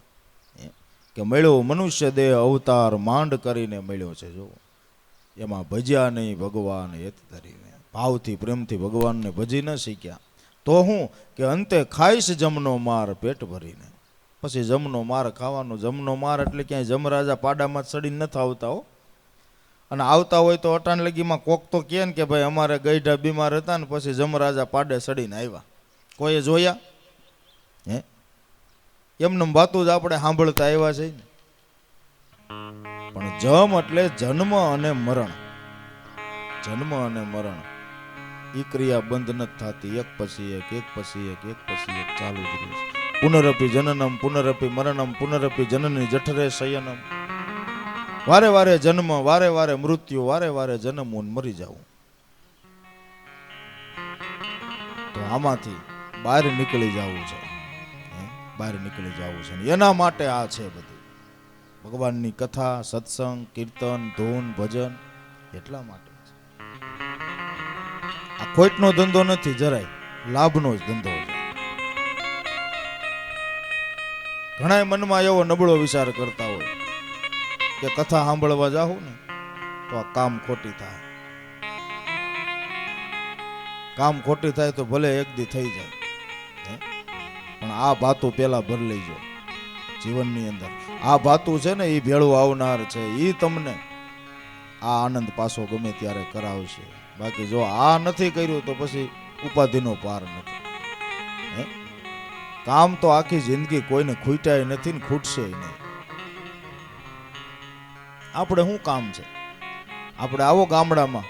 કે મળ્યો મનુષ્ય દેહ અવતાર માંડ કરીને મળ્યો છે. જો એમાં ભજ્યા નહીં ભગવાન હેત ધરીને, ભાવથી પ્રેમથી ભગવાનને ભજી ન શીખ્યા તો હું કે અંતે ખાઈશ જમનો માર પેટ ભરીને. પછી જમનો માર ખાવાનો. જમનો માર એટલે ક્યાંય જમરાજા પાડામાં ચડીને નથી આવતા હો. અને આવતા હોય તો અટાણ લગીમાં કોક તો કહે ને કે ભાઈ અમારે ગઈઢા બીમાર હતા ને પછી જમરાજા પાડે ચડીને આવ્યા. કોઈએ જોયા હે? એમને વાતું જ આપણે સાંભળતા આવ્યા છે ને. પણ જમ એટલે જન્મ અને મરણ. જન્મ અને મરણ એ ક્રિયા બંધ નથી થતી. એક પછી એક, એક પછી એક, એક પછી એક ચાલુ જ રહે છે. પુનરપી જનનમ પુનરપી મરણમ પુનરપી જનની જઠરે શયનમ. વારે વારે જન્મ, વારે વારે મૃત્યુ, વારે વારે જન્મ મરી જવું. તો આમાંથી બહાર નીકળી જવું છે, બહાર નીકળી જવું છે. એના માટે આ છે બધું. ભગવાનની કથા, સત્સંગ, કીર્તન, ધૂન, ભજન એટલા માટે છે. આ ખોટનો ધંધો નથી, જરાય લાભનો જ ધંધો છે. ઘણા મનમાં એવો નબળો વિચાર કરતા હોય કે કથા સાંભળવા જાઉં ને તો આ કામ ખોટી થાય. કામ ખોટી થાય તો ભલે એક દી થઈ જાય, પણ આ ભાતું પેલા ભર લેજો જીવનની અંદર. આ ભાતું છે ને એ ભેળું આવનાર છે, એ તમને આ આનંદ પાછો ગમે ત્યારે કરાવશે. બાકી જો આ નથી કર્યું તો પછી ઉપાધિનો પાર નથી. કામ તો આખી જિંદગી કોઈને ખૂટ્યા નથી ને ખૂટશે નહીં. આપણે શું કામ છે? આપણે આવો ગામડામાં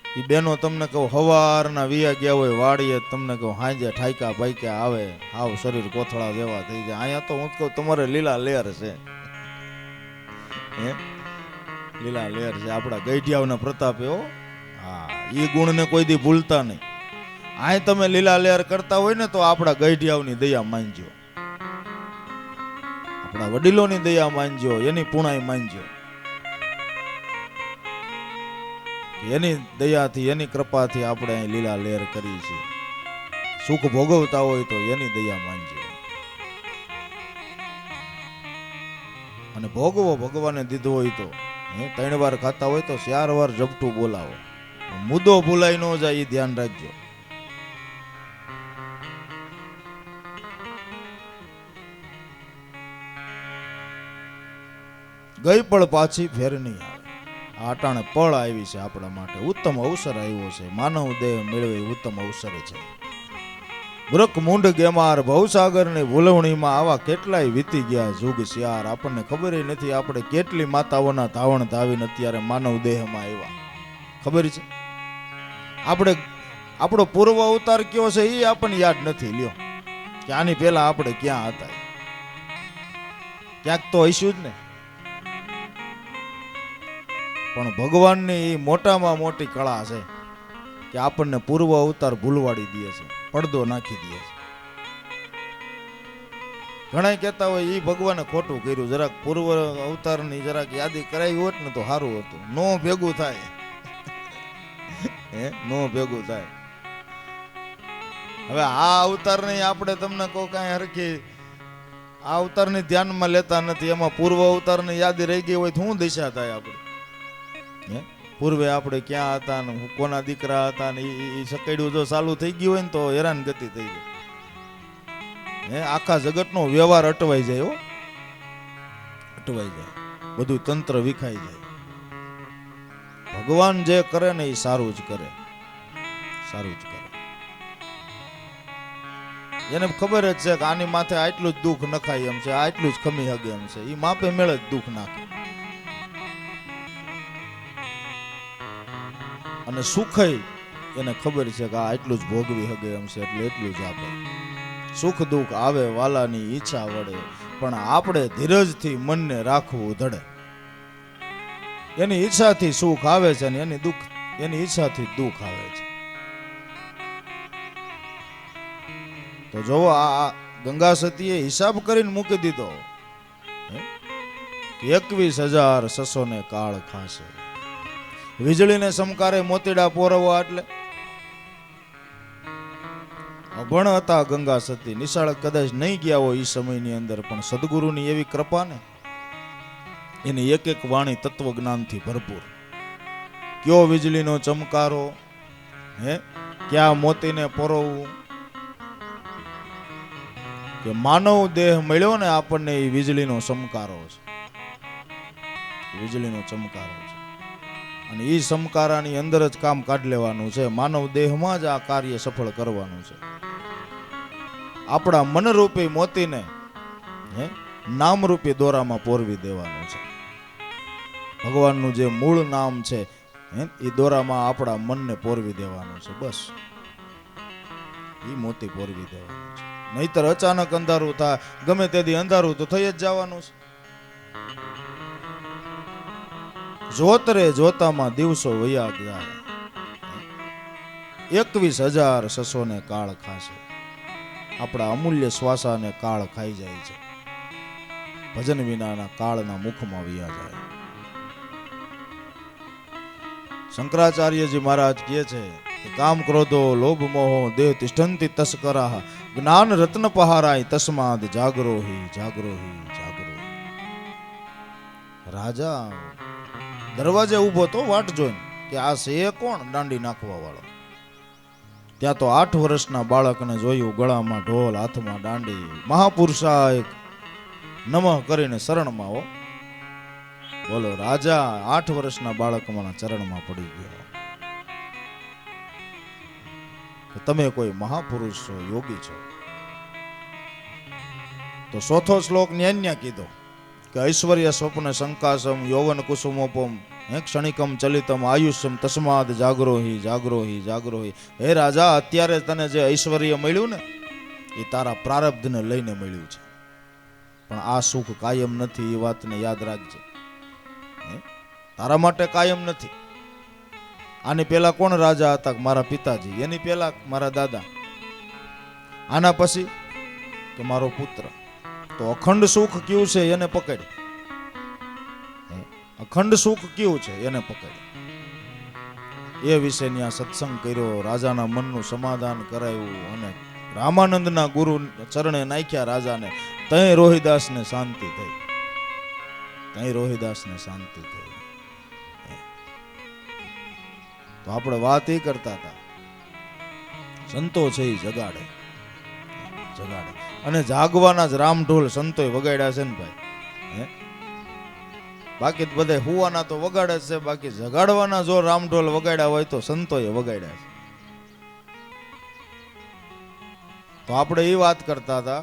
એ બેનો તમને કહું હવારના વિયા ગયા હોય વાડીએ, તમને કહું હાંજે ઠાયકા ભાઈકા આવે, હાવ શરીર કોથળા જેવા થઈ જાય. અહીંયા તો હું કહું તમારે લીલા લેર છે, લીલા લેર છે આપણા ગઈઢિયાઓના પ્રતાપે. હો હા, એ ગુણને કોઈ દી ભૂલતા નહીં. અહીં તમે લીલા લેર કરતા હોય ને તો આપણા ગઈઢિયાઓની દયા માનજો, આપણા વડીલોની દયા માનજો, એની પુણાઈ માનજો. એની દયાથી એની કૃપાથી આપણે અહીં લીલા લેર કરી છે. સુખ ભોગવતા હોય તો એની દયા માનજો. અને ભોગવો ભગવાને દીધો હોય તો 3 વાર ખાતા હોય તો 4 વાર જપટું બોલાવો. મુદ્દો ભૂલાઈ ન જાય એ ધ્યાન રાખજો. ગઈ પળ પાછી ફેર નહીં આવે. આટાણે પળ આવી છે આપણા માટે, ઉત્તમ અવસર આવ્યો છે. માનવ દેહ મેળવે ઉત્તમ અવસર છે. બ્રક મૂંઢ ગેમાર ભવસાગરની ભૂલવણીમાં આવા કેટલાય વીતી ગયા જુગ શ્યાર. આપણને ખબર નથી આપણે કેટલી માતાઓના ધાવણ ધાવીને અત્યારે માનવ દેહમાં આવ્યા. ખબર છે? આપણે આપણો પૂર્વ અવતાર કયો છે એ આપણને યાદ નથી. લ્યો કે આની પહેલા આપણે ક્યાં હતા? ક્યાંક તો હઈશું જ ને. પણ ભગવાનની એ મોટામાં મોટી કળા છે કે આપણને પૂર્વ અવતાર ભૂલવાડી દે છે, પડદો નાખી દે છે. ઘણા કહેતા હોય એ ભગવાને ખોટું કર્યું, જરાક પૂર્વ અવતારની જરાક યાદી કરાવી હોત ને તો સારું હતું. નો ભેગું થાય, નો ભેગું થાય. હવે આ અવતારની આપણે તમને કહો કાંઈ હરખી આ અવતારની ધ્યાનમાં લેતા નથી. એમાં પૂર્વ અવતારની યાદી રહી ગઈ હોય તો શું દિશા થાય આપણે? પૂર્વે આપણે ક્યાં હતા ને કોના દીકરા હતા ને એ સકેડ્યું જો ચાલુ થઈ ગયું હોય ને તો હેરાન ગતિ થઈ જાય. આખા જગતનો વ્યવહાર અટવાઈ જાય. હો અટવાઈ જાય, બધું તંત્ર વિખાઈ જાય. ભગવાન જે કરે ને એ સારું જ કરે, સારું જ કરે. એને ખબર જ છે કે આની માથે આટલું જ દુઃખ નખાય એમ છે, આટલું જ ખમી હગે એમ છે. એ માપે મેળ જ દુઃખ નાખે. અને સુખય એને ખબર છે કે આ એટલું જ ભોગવી હગે એમ છે, એટલે એટલું જ આપે. સુખ દુઃખ આવે વાલાની ઈચ્છા વડે, પણ આપણે ધીરજથી મનને રાખવું ધડે. એની ઈચ્છાથી સુખ આવે છે અને એની ઈચ્છાથી દુઃખ આવે છે. તો જોવો આ ગંગા સતીએ હિસાબ કરીને મૂકી દીધો કે 21,600 કાળ ખાશે. વીજળીને સમકારે મોતીડા પોરવવા એટલે અભણ હતા ગંગા સતી. નિશાળ કદાચ નહીં ગયા હોય એ સમયની અંદર, પણ સદગુરુની એવી કૃપા ને એની એક એક વાણી તત્વજ્ઞાનથી ભરપૂર. કયો વીજળીનો ચમકારો, ક્યાં મોતીને પોરવવું. કે માનવ દેહ મળ્યો ને આપણને એ વીજળીનો ચમકારો છે, વીજળીનો ચમકારો છે. અને એ સમકારાની અંદર જ કામ કાઢી લેવાનું છે. માનવ દેહમાં જ આ કાર્ય સફળ કરવાનું છે. આપણા મનરૂપી મોતીને નામરૂપી દોરામાં પોરવી દેવાનું છે. ભગવાનનું જે મૂળ નામ છે એ દોરામાં આપણા મનને પોરવી દેવાનું છે. બસ એ મોતી પોરવી દેવાનું છે. નહીતર અચાનક અંધારું થાય, ગમે તેથી અંધારું તો થઈ જ જવાનું છે. જોતરે જોતામાં દિવસો વયા ગયા. 21,600 કાળ ખાશે. આપણા અમૂલ્ય શ્વાસાને કાળ ખાઈ જાય છે. ભજન વિનાના કાળના મુખમાં વયા જાય. શંકરાચાર્યજી મહારાજ કહે છે કે કામ ક્રોધો લોભ મોહ દેહ તિષ્ઠંતિ તસ્કરા જ્ઞાન રત્ન પહારાય તસ્માદ જાગરોહી જાગરોહી જાગરોહી. રાજા દરવાજે ઊભો તો વાટ જોઈને કે આ છે કોણ દાંડી નાખવા વાળો. ત્યાં તો 8 વર્ષના બાળકને જોયું, ગળામાં ઢોલ, હાથમાં દાંડી, મહાપુરુષા એક નમઃ કરીને શરણમાં હો. બોલો, રાજા 8 વર્ષના બાળકના ચરણમાં પડી ગયો. તમે કોઈ મહાપુરુષ છો, યોગી છો. તો ચોથો શ્લોક ન્યાન્યા કીધો કે ઐશ્વર્ય સ્વપ્ન શંકાસમ યૌવન કુસુમોપમ ક્ષણિકમ ચલિતમ આયુષ્યમ તસ્માદ જાગરોહી જાગરોહી જાગરોહી. હે રાજા, અત્યારે તને જે ઐશ્વર્ય મળ્યું ને એ તારા પ્રારબ્ધને લઈને મળ્યું છે, પણ આ સુખ કાયમ નથી, એ વાતને યાદ રાખજે. તારા માટે કાયમ નથી. આની પહેલા કોણ રાજા હતા? મારા પિતાજી. એની પહેલા મારા દાદા. આના પછી કે મારો પુત્ર. તો અખંડ સુખ કયું છે એને પકડ. અખંડ સુખ કયું છે એને પકડ. એ વિશેની આ સત્સંગ કર્યો, રાજાના મનનું સમાધાન કરાયું અને રામાનંદના ગુરુ ચરણે નાખ્યા રાજાને. તય રોહિદાસને શાંતિ થઈ. તય રોહિદાસને શાંતિ થઈ. તો આપણે વાત એ કરતા હતા, સંતો છે એ જગાડે જગાડે. અને જાગવાના જ રામઢોલ સંતોય વગાડ્યા છે ને ભાઈ. બાકી બધા હુવાના તો વગાડે છે, બાકી જગાડવાના જો રામઢોલ વગાડ્યા હોય તો સંતોએ વગાડ્યા છે. તો આપણે એ વાત કરતા હતા.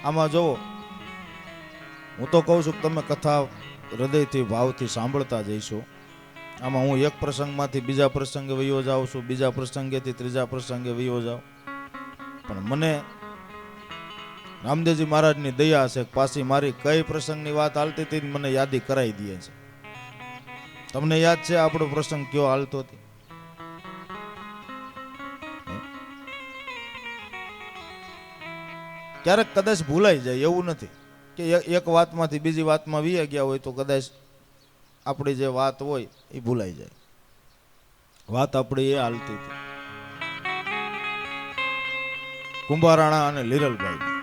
આમાં જો હું તો કહું છું કે તમે કથા હૃદયથી ભાવથી સાંભળતા જઈશું. આમાં હું એક પ્રસંગમાંથી બીજા પ્રસંગે વયો જાઉં છું, બીજા પ્રસંગેથી ત્રીજા પ્રસંગે વયો જાઉં. પણ મને રામદેવજી મહારાજની દયા છે, પાછી મારી કઈ પ્રસંગની વાત હાલતી હતી મને યાદી કરાવી દે છે. તમને યાદ છે આપણો પ્રસંગ કયો હાલતો હતી? ક્યારેક કદાચ ભૂલાઈ જાય, એવું નથી કે એક વાતમાંથી બીજી વાતમાં વી ગયા હોય તો કદાચ આપણી જે વાત હોય એ ભૂલાઈ જાય. વાત આપણી એ હાલતી હતી કુંભારાણા અને લીરલભાઈ.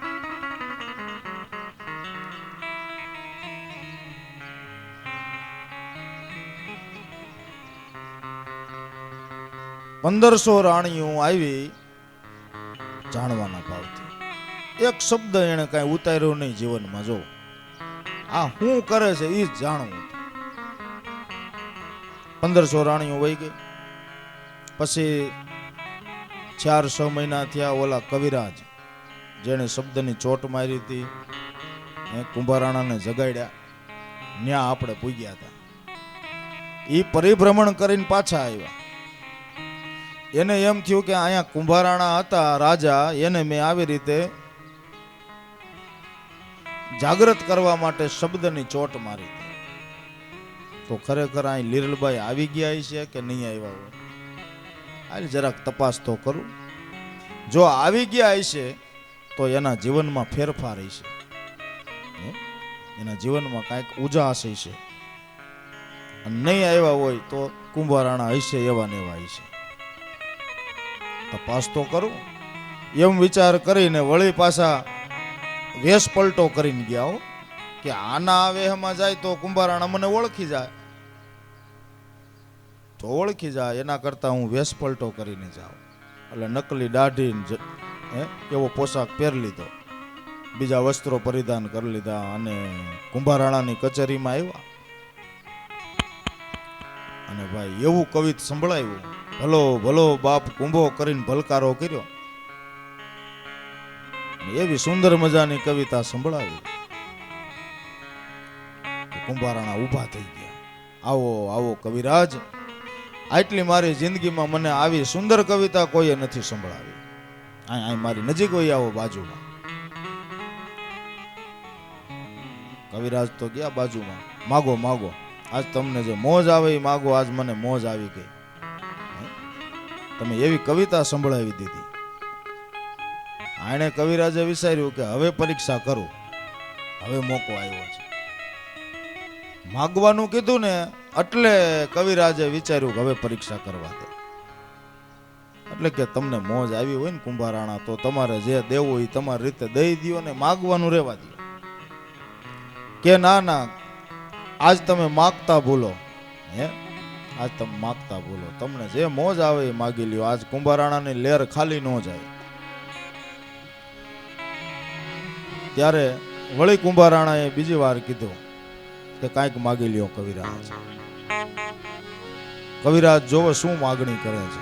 1500 રાણીઓ આવી જાણવાના ભાવથી. એક શબ્દ એને કઈ ઉતાર્યો નહીં જીવનમાં. જો આ શું કરે છે એ જ જાણવું. 1500 રાણીઓ વહી ગઈ. પછી 4-6 મહિના થયા. ઓલા કવિરાજ જેને શબ્દની ચોટ મારી હતી એ કુંભારાણાને જગાડ્યા. ન્યા આપણે પૂગ્યા હતા. એ પરિભ્રમણ કરીને પાછા આવ્યા. એને એમ થયું કે અહીંયા કુંભારાણા હતા રાજા, એને મેં આવી રીતે જાગૃત કરવા માટે શબ્દની ચોટ મારી હતી. તો ખરેખર અહીં લીરલભાઈ આવી ગયા છે કે નહીં આવ્યા હોય? હાલ જરાક તપાસ તો કરું. જો આવી ગયા હશે તો એના જીવનમાં ફેરફાર હશે, એના જીવનમાં કાંઈક ઉજાસ હશે. અને નહીં આવ્યા હોય તો કુંભારાણા હશે એવા ને એવા હશે. તપાસ તો કરું. એમ વિચાર કરીને વળી પાછા વેશ પલટો કરીને ગયા હો કે આના વેહમાં જાય તો કુંભારાણા મને ઓળખી જાય, તો ઓળખી જાય. એના કરતા હું વેશ પલટો કરીને જાઉં. એટલે નકલી દાઢી એવો પોશાક પહેરી લીધો, બીજા વસ્ત્રો પરિધાન કરી લીધા અને કુંભારાણાની કચેરીમાં આવ્યા. અને ભાઈ એવું કવિત સંભળાયું, ભલો ભલો બાપ કુંભો કરીને ભલકારો કર્યો. એવી સુંદર મજાની કવિતા સંભળાવી. કુંભારાણા ઊભા થઈ ગયા. આવો આવો કવિરાજ, આટલી મારી જિંદગીમાં મને આવી સુંદર કવિતા કોઈએ નથી સંભળાવી. અહીં મારી નજીક હોય, આવો બાજુમાં. કવિરાજ તો ગયા બાજુમાં. માગો માગો, આજ તમને જે મોજ આવે એ માગો. આજ મને મોજ આવી ગઈ. તમે એવી કવિતા સંભળાવી દીધી. આણે કવિરાજે વિચાર્યું કે હવે પરીક્ષા કરું, હવે મોકો આવ્યો છે. માગવાનું કીધું ને એટલે કવિરાજે વિચાર્યું કે હવે પરીક્ષા કરવા દે. એટલે કે તમને મોજ આવી હોય ને કુંભારાણા, તો તમારે જે દેવું એ તમારી રીતે દઈ દો ને માગવાનું રહેવા દો. કે ના ના, આજ તમે માગતા ભૂલો, હે આજ તમે માગતા બોલો, તમને જે મોજ આવે એ માગી લ્યો. આજ કુંભારાણાની લેર ખાલી ન જાય. ત્યારે વળી કુંભારાણાએ બીજી વાર કીધું કે કાંઈક માગી લ્યો કવિરાજ. કવિરાજ જોવો શું માગણી કરે છે.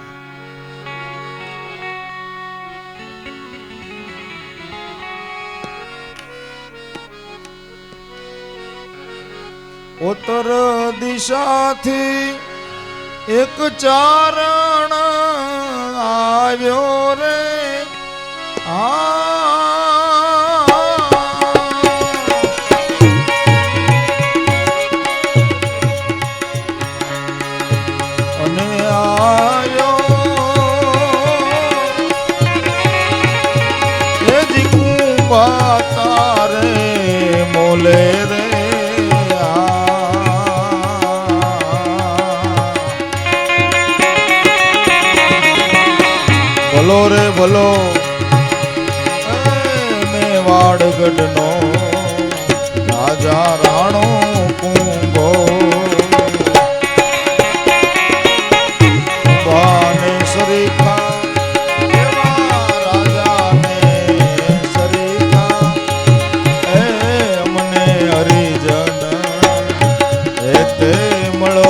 ઉત્તર દિશાથી એક ચારણ આવ્યો રે. અને આવ્યો એ જીકુંબા તારે મોલે રે. ભલો રે ભલો મેવાડગઢ નો રાજા રાણો કુંભો. કુંભાને સરીખા રાજાને સરીખા એ મને હરિજન એ તે મળો.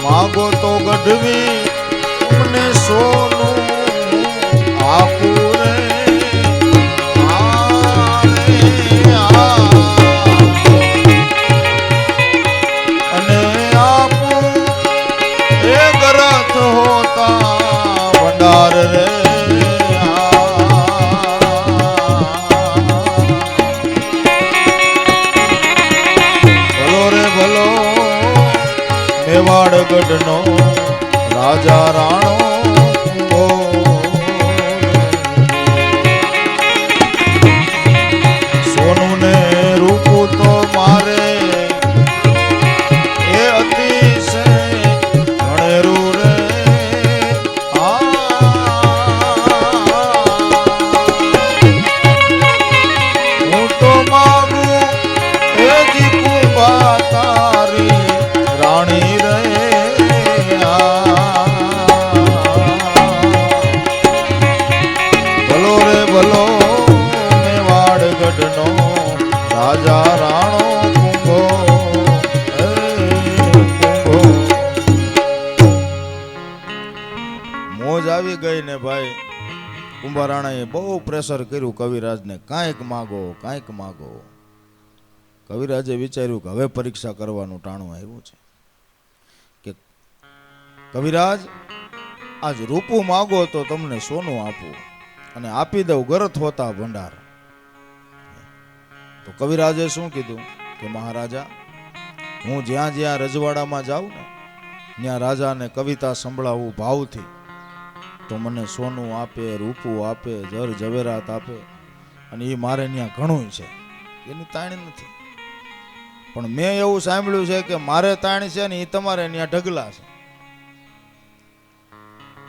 માગો તો ગઢવી મને સોનું આપું રે. અને આપું એ ગરથ હોતા ભંડાર રે. ભલો રે ભલો મેવાડગઢ નો રાજા રાણો. સોનું ને રૂપું તો મારે એ અતિશય ઘણેરું રે. હું તો માગું એ જીકુંબા તારી રાણી રે. ભલો રે ભલો મેવાડગઢ નો રાજા રાણો કુંભો. મોજ આવી ગઈ ને ભાઈ. કુંભારાણાએ બહુ પ્રેશર કર્યું કવિરાજને, કાંઈક માગો કાંઈક માગો. કવિરાજે વિચાર્યું કે હવે પરીક્ષા કરવાનું ટાણું આવ્યું છે કે કવિરાજ આજ રૂપું માગો તો તમને સોનું આપું અને આપી દઉં ગરથ હોતા ભંડાર. તો કવિરાજે શું કીધું કે મહારાજા હું જ્યાં જ્યાં રજવાડામાં જાઉં ને ત્યાં રાજાને કવિતા સંભળાવું ભાવથી તો મને સોનું આપે, રૂપું આપે, જર ઝવેરાત આપે. અને એ મારે ત્યાં ઘણું છે, એની તાણી નથી. પણ મેં એવું સાંભળ્યું છે કે મારે તાણી છે ને એ તમારે ત્યાં ઢગલા છે.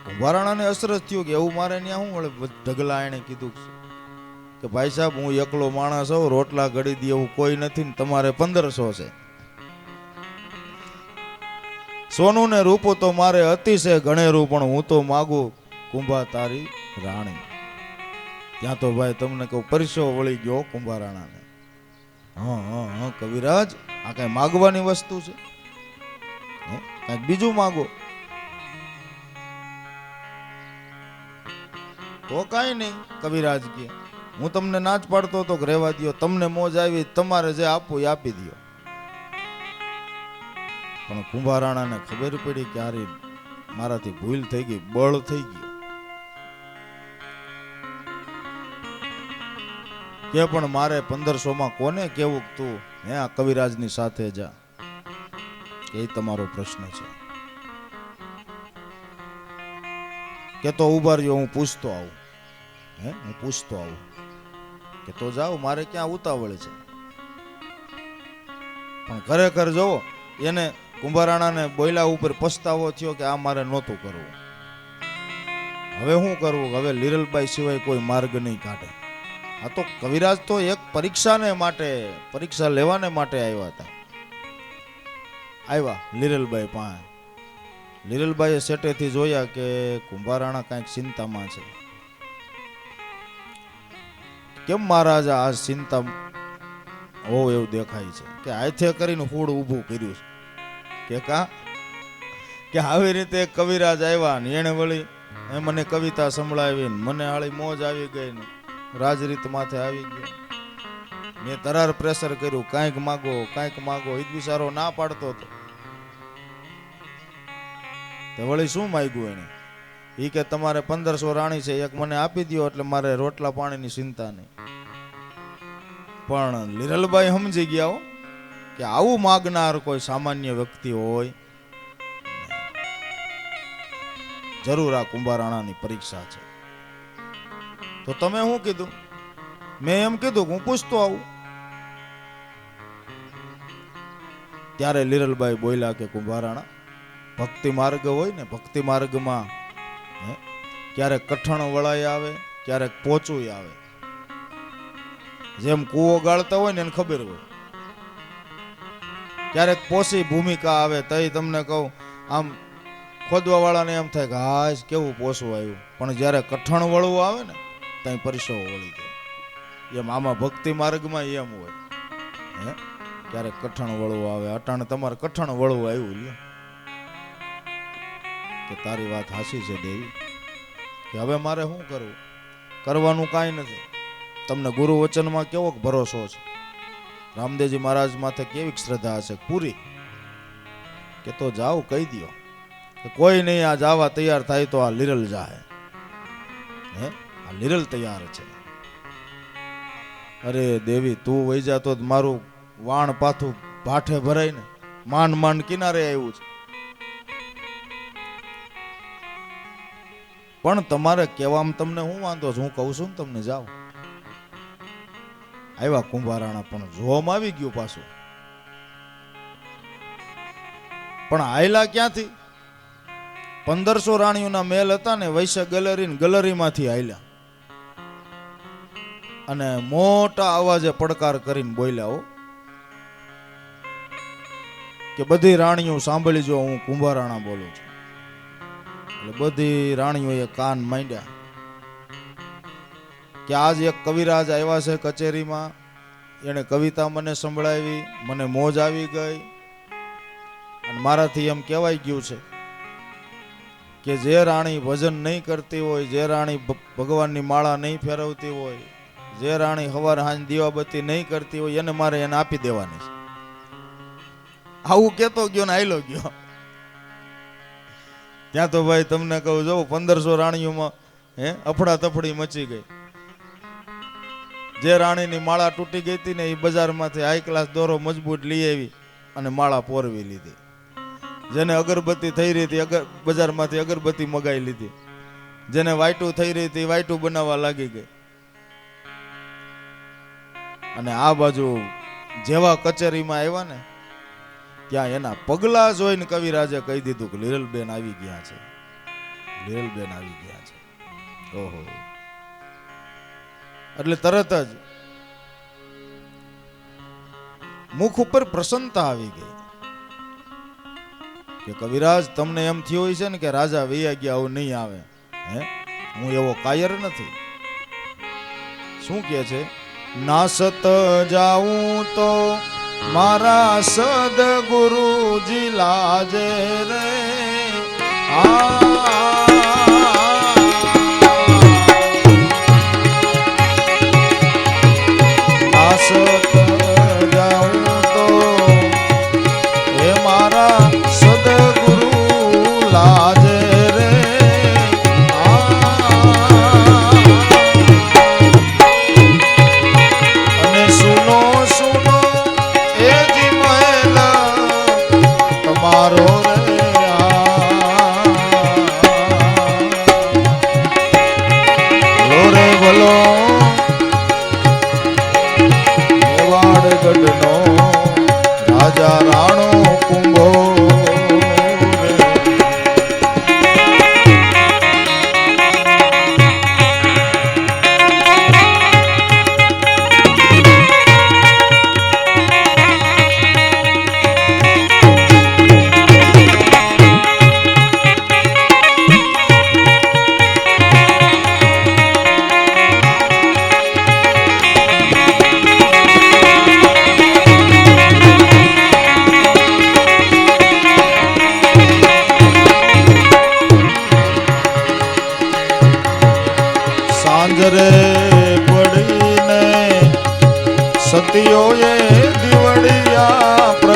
કુંભારાણાને અસરજ થયું કે એવું મારે ત્યાં શું વળે ઢગલા. એને કીધું કે ભાઈ સાહેબ હું એકલો માણસ હોઉં, રોટલા ઘડી દે એવું કોઈ નથી ને તમારે 1500 છે. સોનું ને રૂપું તો મારે અતિશય ઘણેરું પણ હું તો માગું કુંભા તારી રાણી. ત્યાં તો ભાઈ તમને કહું પરસો વળી ગયો કુંભારાણાને. હા હા હા કવિરાજ આ કઈ માગવાની વસ્તુ છે? કઈક બીજું માગો. તો કઈ નહીં કવિરાજ કે હું તમને ના જ પાડતો હતો કે રહેવા દો, તમને મોજ આવી, તમારે જે આપવું એ આપી દો. પણ કુંભારાણાને ખબર પડી કે આરી મારાથી ભૂલ થઈ ગઈ, બળ થઈ ગયું. કે પણ મારે 1500 કોને કેવું તું હે આ કવિરાજની સાથે જા, એ તમારો પ્રશ્ન છે. કે તો ઉભા રહ્યો, હું પૂછતો આવું. હું પૂછતો આવું કે તો જાઓ, મારે ક્યાં ઉતાવળ છે. પણ ખરેખર જોવો, એને કુંભારાણાને બોયલા ઉપર પસ્તાવો થયો કે આ મારે નહોતું કરવું. હવે શું કરવું? હવે લીરલબાઈ સિવાય કોઈ માર્ગ નહીં કાઢે. આ તો કવિરાજ તો એક પરીક્ષાને માટે, પરીક્ષા લેવાને માટે આવ્યા હતા. આવ્યા લીરલબાઈ પાસે. લીરલબાઈએ સેટેથી જોયા કે કુંભારાણા કાંઈક ચિંતામાં છે. કેમ મહારાજ આ ચિંતા હોવ એવું દેખાય છે? કે હાથે કરીને ફૂડ ઊભું કર્યું છે કે આવી રીતે કવિરાજ આવ્યા ને એને વળી મને કવિતા સંભળાવી ને મને હાળી મોજ આવી ગઈ ને રાજરીત માથે આવી ગયો. મેં તરાર પ્રેશર કર્યું, કાંઈક માગો કાંઈક માગો. એ બિચારો ના પાડતો હતો. તે વળી શું માગ્યું એને? એ કે તમારે 1500 રાણી છે, એક મને આપી દો એટલે મારે રોટલા પાણીની ચિંતા નહીં. પણ લીરલબાઈ સમજી ગયા હો કે આવું માગનાર કોઈ સામાન્ય વ્યક્તિ હોય. જરૂર આ કુંભારાણાની પરીક્ષા છે. તો તમે શું કીધું? મેં એમ કીધું કે હું પૂછતો આવું. ત્યારે લીરલબાઈ બોલ્યા કે કુંભારાણા, ભક્તિ માર્ગ હોય ને, ભક્તિ માર્ગમાં ક્યારેક કઠણ વળાઈ આવે, ક્યારેક પોચું આવે. જેમ કૂવો ગાળતા હોય ને એને ખબર હોય. ક્યારેક પોસી ભૂમિકા આવે તઈ તમને કહું, આમ ખોદવા વાળાને એમ થાય કે હાશ કેવું પોસવું આવ્યું. પણ જ્યારે કઠણ વળવું આવે ને ત્યાં પરસેવો વળી જાય. એમ આમાં ભક્તિ માર્ગમાં એમ હોય. ક્યારેક કઠણ વળવું આવે. અટાણે તમારે કઠણ વળવું આવ્યું લ્યો કે તારી વાત હાસી છે દેવી, કે હવે મારે શું કરવું? કરવાનું કાંઈ નથી. તમને ગુરુ વચનમાં કેવો ભરોસો છે? રામદેવજી મહારાજ માથે કેવી શ્રદ્ધા હશે? પૂરી. કે તો જાઓ કહી દો કે કોઈ નહીં, આ જવા તૈયાર થાય તો આ લીરલ જાય. આ લીરલ તૈયાર છે. અરે દેવી, તું વહી જા તો મારું વાણ પાથું ભાઠે ભરાય ને. માંડ માંડ કિનારે આવ્યું છે. પણ તમારે કહેવામાં તમને શું વાંધો છે? હું કહું છું ને તમને, જાઓ. આવ્યા કુંભારાણા, પણ જોવામાં આવી ગયું પાછું. પણ આયલા ક્યાંથી? 1500 રાણીઓના મેલ હતા ને, વૈશ્ય ગેલેરીમાંથી આયલા અને મોટા અવાજે પડકાર કરીને બોલ્યા હો કે બધી રાણીઓ સાંભળી જો, હું કુંભારાણા બોલું છું. એટલે બધી રાણીઓએ કાન માંડ્યા કે આજ એક કવિરાજ આવ્યા છે કચેરીમાં, એને કવિતા મને સંભળાવી, મને મોજ આવી ગઈ. અને મારાથી એમ કહેવાય ગયું છે કે જે રાણી ભજન નહીં કરતી હોય, જે રાણી ભગવાનની માળા નહીં ફેરવતી હોય, જે રાણી હવાર હાંજ દીવાબત્તી નહીં કરતી હોય, એને મારે એને આપી દેવાની છે. આવું કેતો ગયો ને આયલો ગયો. ત્યાં તો ભાઈ તમને કહું, જો 1500 રાણીઓમાં અફડા તફડી મચી ગઈ. જે રાણીની માળા તૂટી ગઈ હતી ને, એ બજારમાંથી હાઈ ક્લાસ દોરો મજબૂત લઈ આવી અને માળા પોરવી લીધી. જેને અગરબત્તી થઈ રહી હતી, બજારમાંથી અગરબત્તી મગાવી લીધી. જેને વાયટું થઈ રહી હતી, વાયટું બનાવવા લાગી ગઈ. અને આ બાજુ જેવા કચેરીમાં આવ્યા ને, ત્યાં એના પગલા જોઈને કવિરાજે કહી દીધું કે લીરલબેન આવી ગયા છે, લીરલબેન આવી ગયા છે. ઓહો! એટલે તરત જ મુખ ઉપર પ્રસન્નતા આવી ગઈ કે કવિરાજ, તમને એમ થયું હોય છે ને કે રાજા વૈયા ગયા આવું નહીં આવે. હું એવો કાયર નથી. શું કે છે? નાસત જાઉં તો મારા સદગુરુજી લાજે રે. નાસત જાઉં તો એ મારા સદગુરુ લાજે રે.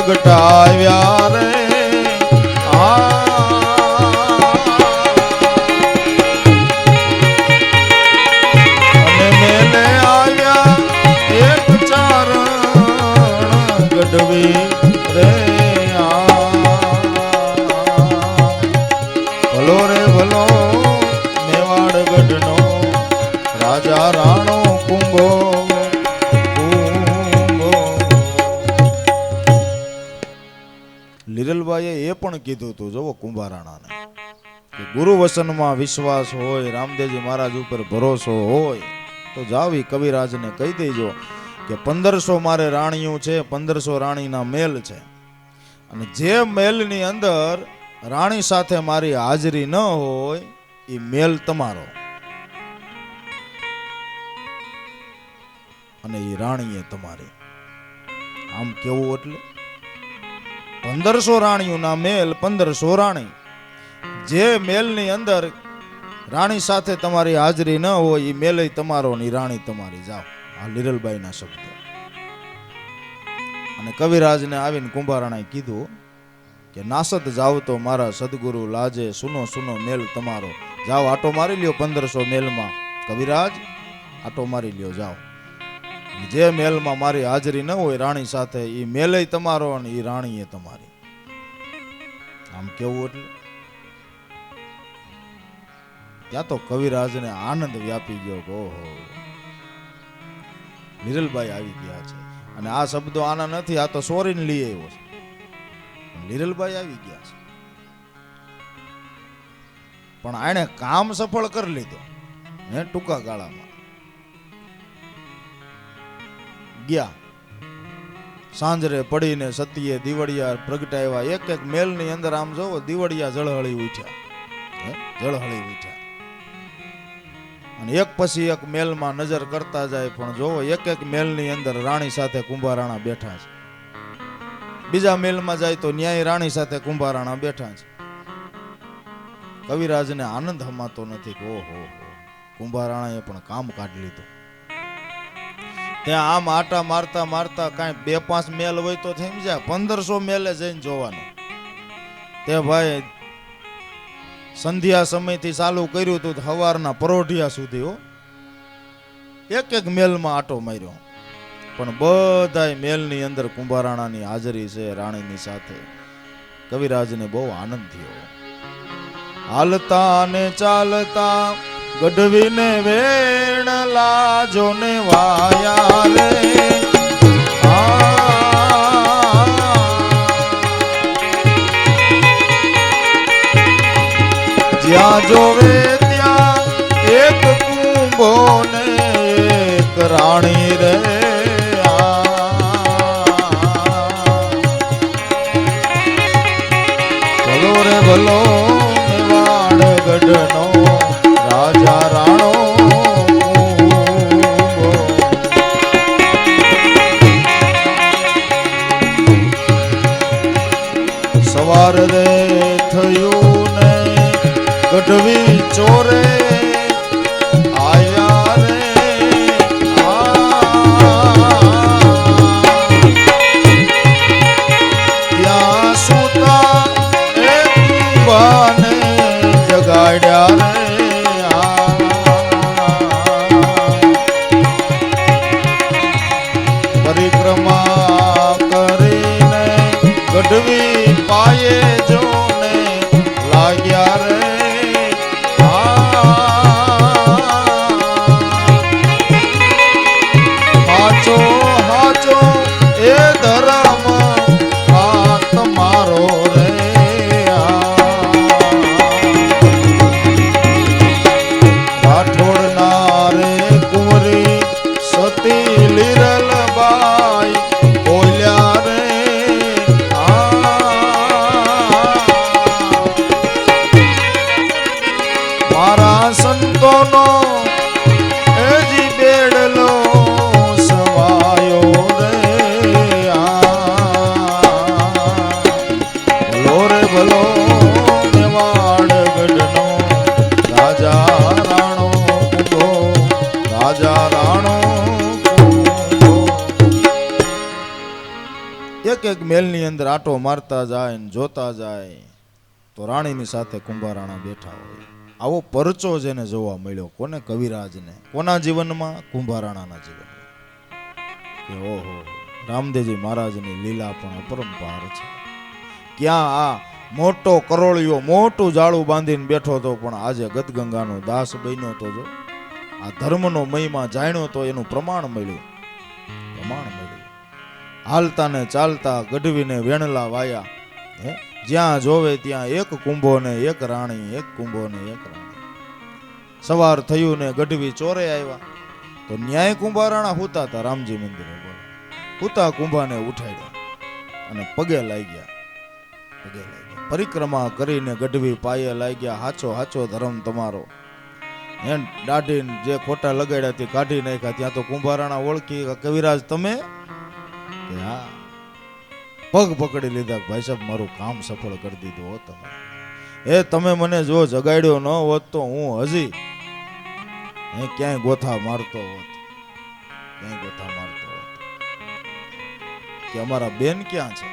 પ્રગટાવ્યા રે અને મેલે આવ્યા એક ચારણ ગઢવી રે ભલો રે ભલો મેવાડ ગઢનો રાજા રાણો કુંભો લીરલબાઈએ એ પણ કીધું હતું જોવો કુંભારાણાને કે ગુરુ વસનમાં વિશ્વાસ હોય, રામદેવજી મહારાજ ઉપર ભરોસો હોય તો જાવી કવિરાજને કહી દેજો કે 1500 મારે રાણીઓ છે, 1500 રાણીના મેલ છે અને જે મેલની અંદર રાણી સાથે મારી હાજરી ન હોય એ મેલ તમારો અને એ રાણી એ તમારી. આમ કેવું એટલે 1500 રાણીઓના મેલ, 1500 રાણી. જે મેલની અંદર રાણી સાથે તમારી હાજરી ન હોય એ મેલ તમારો ને રાણી તમારી. જાઓ. આ લીરલબાઈના શબ્દો. અને કવિરાજને આવીને કુંભારાણાએ કીધું કે નાસત જાવ તો મારા સદગુરુ લાજે, સુનો સુનો મેલ તમારો. જાઓ આટો મારી લ્યો 1500 મેલમાં. કવિરાજ આટો મારી લ્યો જાઓ. જે મેલમાં મારી હાજરી ન હોય રાણી સાથે એ મેલય તમારો અને એ રાણી એ તમારી. આમ કેવું એટલે ત્યાં તો કવિરાજને આનંદ વ્યાપી ગયો. ઓહો, લીરલબાઈ આવી ગયા છે. અને આ શબ્દો આના નથી, આ તો સોરીને લઈ આવ્યો છે. લીરલબાઈ આવી ગયા છે પણ આણે કામ સફળ કરી લીધો હે ટૂંકા ગાળામાં. ગયા સાંજરે પડીને સતીએ દીવડિયા પ્રગટાવ્યા. એક એક મેલની અંદર આમ જોવો દીવડિયા જળહળી ઉઠ્યા, જળહળી ઉઠ્યા. અને એક પછી એક મેલમાં નજર કરતા જાય પણ જોવો એક એક મેલની અંદર રાણી સાથે કુંભારાણા બેઠા છે. બીજા મેલમાં જાય તો ન્યાય રાણી સાથે કુંભારાણા બેઠા છે. કવિરાજને આનંદ હમાતો નથી કે ઓહો કુંભારાણાએ પણ કામ કાઢી લીધું. ત્યાં આમ આટા મારતા મારતા કાંઈ 2-5 મેલ હોય તો થઈ જાય, 1500 મેલે જઈને જોવાનું. તે ભાઈ સંધ્યા સમયથી ચાલુ કર્યું હતું સવારના પરોઢિયા સુધી હો, એક એક મેલમાં આટો માર્યો. પણ બધાય મેલની અંદર કુંભારાણાની હાજરી છે રાણીની સાથે. કવિરાજને બહુ આનંદ થયો. હાલતા ને ચાલતા ગઢવીને વેણ લાજો ને વાયા રે જ્યાં જોવે ત્યાં એક કુંભો ને એક રાણી રે. ભલો રે ભલો મેવાડ ગઢનો રાજા રાણો સવાર રે થયું ને ગઢવી ચોરે આયા રે ત્યાં સુતા એક બાને જગાડ્યા રે. પરિક્રમા કરીને ગઢવી પાયે જોને લાગ્યા રે. હાચો હાચો એ ધરમ હાથ મારો રે. રાઠોડના રે કુંવરી સતી લીરલબાઈ બોલ્યા રે. હાચો એક મહેલની અંદર આટો મારતા જાય ને જોતા જાય તો રાણીની સાથે કુંભારાણા બેઠા હોય. આવો પરચો જેને જોવા મળ્યો, કોને? કવિરાજને. કોના જીવનમાં? કુંભારાણાના જીવનમાં. કે ઓહો, રામદેવજી મહારાજની લીલા પણ અપરંપાર છે. ક્યાં આ મોટો કરોળિયો મોટું જાળું બાંધીને બેઠો હતો, પણ આજે ગદગંગાનો દાસ બન્યો તો. જો આ ધર્મનો મહિમા જાણ્યો તો એનું પ્રમાણ મળ્યું. હાલતા ને ચાલતા ગઢવીને વેણલા વાયા. જ્યાં જોવે ત્યાં એક કુંભો ને એક રાણી, એક કુંભો ને એક રાણી. સવાર થયું ને ગઢવી ચોરે આવ્યા તો ન્યાય કુંભારાણા હુતા હતા રામજી મંદિરે. હુતા કુંભાને ઉઠાડ્યા અને પગે લાગ્યા. પરિક્રમા કરીને ગઢવી પાયે લાગ્યા. હાચો હાચો ધર્મ તમારો. દાઢી જે ખોટા લગાડ્યા તે કાઢી નાખ્યા. ત્યાં તો કુંભારાણા ઓળખી, કવિરાજ તમે? હા. પગ પકડી લીધા. ભાઈ સાહેબ, મારું કામ સફળ કરી દીધું હો તમે. તમે મને જો જગાડ્યો ન હોત તો હું હજી ક્યાંય ગોથા મારતો હોત. કે અમારા બેન ક્યાં છે?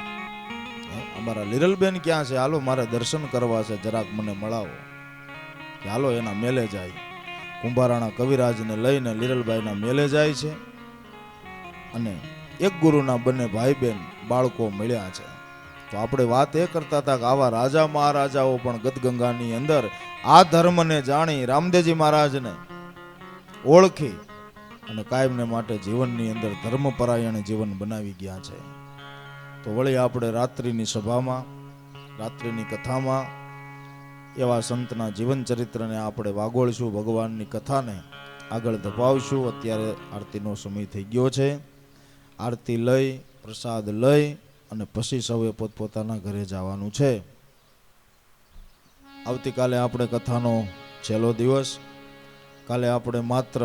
અમારા લીરલબેન ક્યાં છે? હાલો મારે દર્શન કરવા છે, જરાક મને મળાવો. કે હાલો એના મેલે જાય. કુંભારાણા કવિરાજને લઈને લીરલબાઈના મેલે જાય છે. અને એક ગુરુના બંને ભાઈ બહેન બાળકો મળ્યા છે. તો આપણે વાત એ કરતા હતા કે આવા રાજા મહારાજાઓ પણ ગદગંગાની અંદર આ ધર્મને જાણી રામદેવજી મહારાજને ઓળખી અને કાયમને માટે જીવનની અંદર ધર્મપરાયણ જીવન બનાવી ગયા છે. તો વળી આપણે રાત્રિની સભામાં, રાત્રિની કથામાં એવા સંતના જીવન ચરિત્રને આપણે વાગોળશું, ભગવાનની કથાને આગળ ધપાવશું. અત્યારે આરતીનો સમય થઈ ગયો છે. આરતી લઈ, પ્રસાદ લઈ અને પછી સૌએ પોતપોતાના ઘરે જવાનું છે. આવતીકાલે આપણે કથાનો છેલ્લો દિવસ. કાલે આપણે માત્ર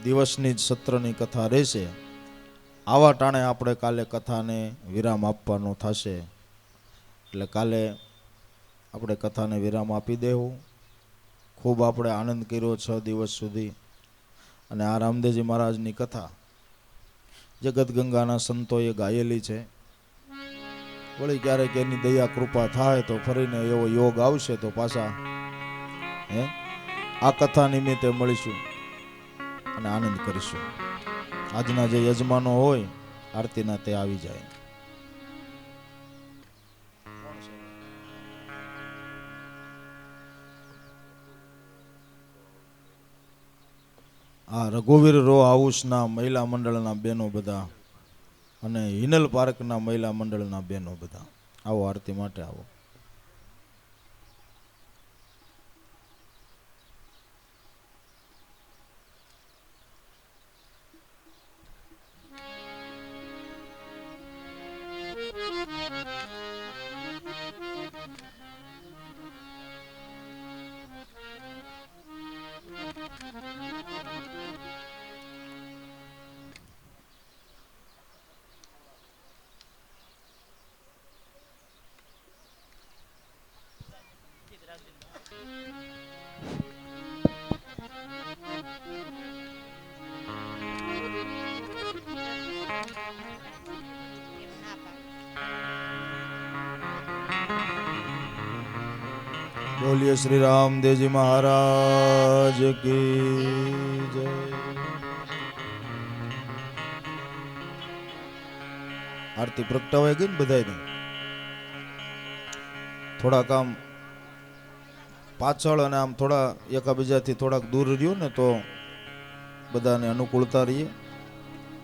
દિવસની જ સત્રની કથા રહેશે. આવા ટાણે આપણે કાલે કથાને વિરામ આપવાનો થશે. એટલે કાલે આપણે કથાને વિરામ આપી દેવું. ખૂબ આપણે આનંદ કર્યો 6 દિવસ સુધી. અને આ રામદેવજી મહારાજની કથા જગતગંગાના સંતોએ ગાયેલી છે. વળી ક્યારેક એની દયા કૃપા થાય તો ફરીને એવો યોગ આવશે તો પાછા આ કથા નિમિત્તે મળીશું અને આનંદ કરીશું. આજના જે યજમાનો હોય આરતીના તે આવી જાય. આ રઘુવીર રો હાઉસના મહિલા મંડળના બહેનો બધા અને હિનલ પાર્કના મહિલા મંડળના બહેનો બધા આવો, આરતી માટે આવો. बोलिए श्री रामदेव जी महाराज की जय. आरती प्रगटावाई गई ने बधाई. થોડાક આમ પાછળ અને આમ થોડા એકાબીજાથી થોડાક દૂર રહ્યો ને તો બધાને અનુકૂળતા રહીએ.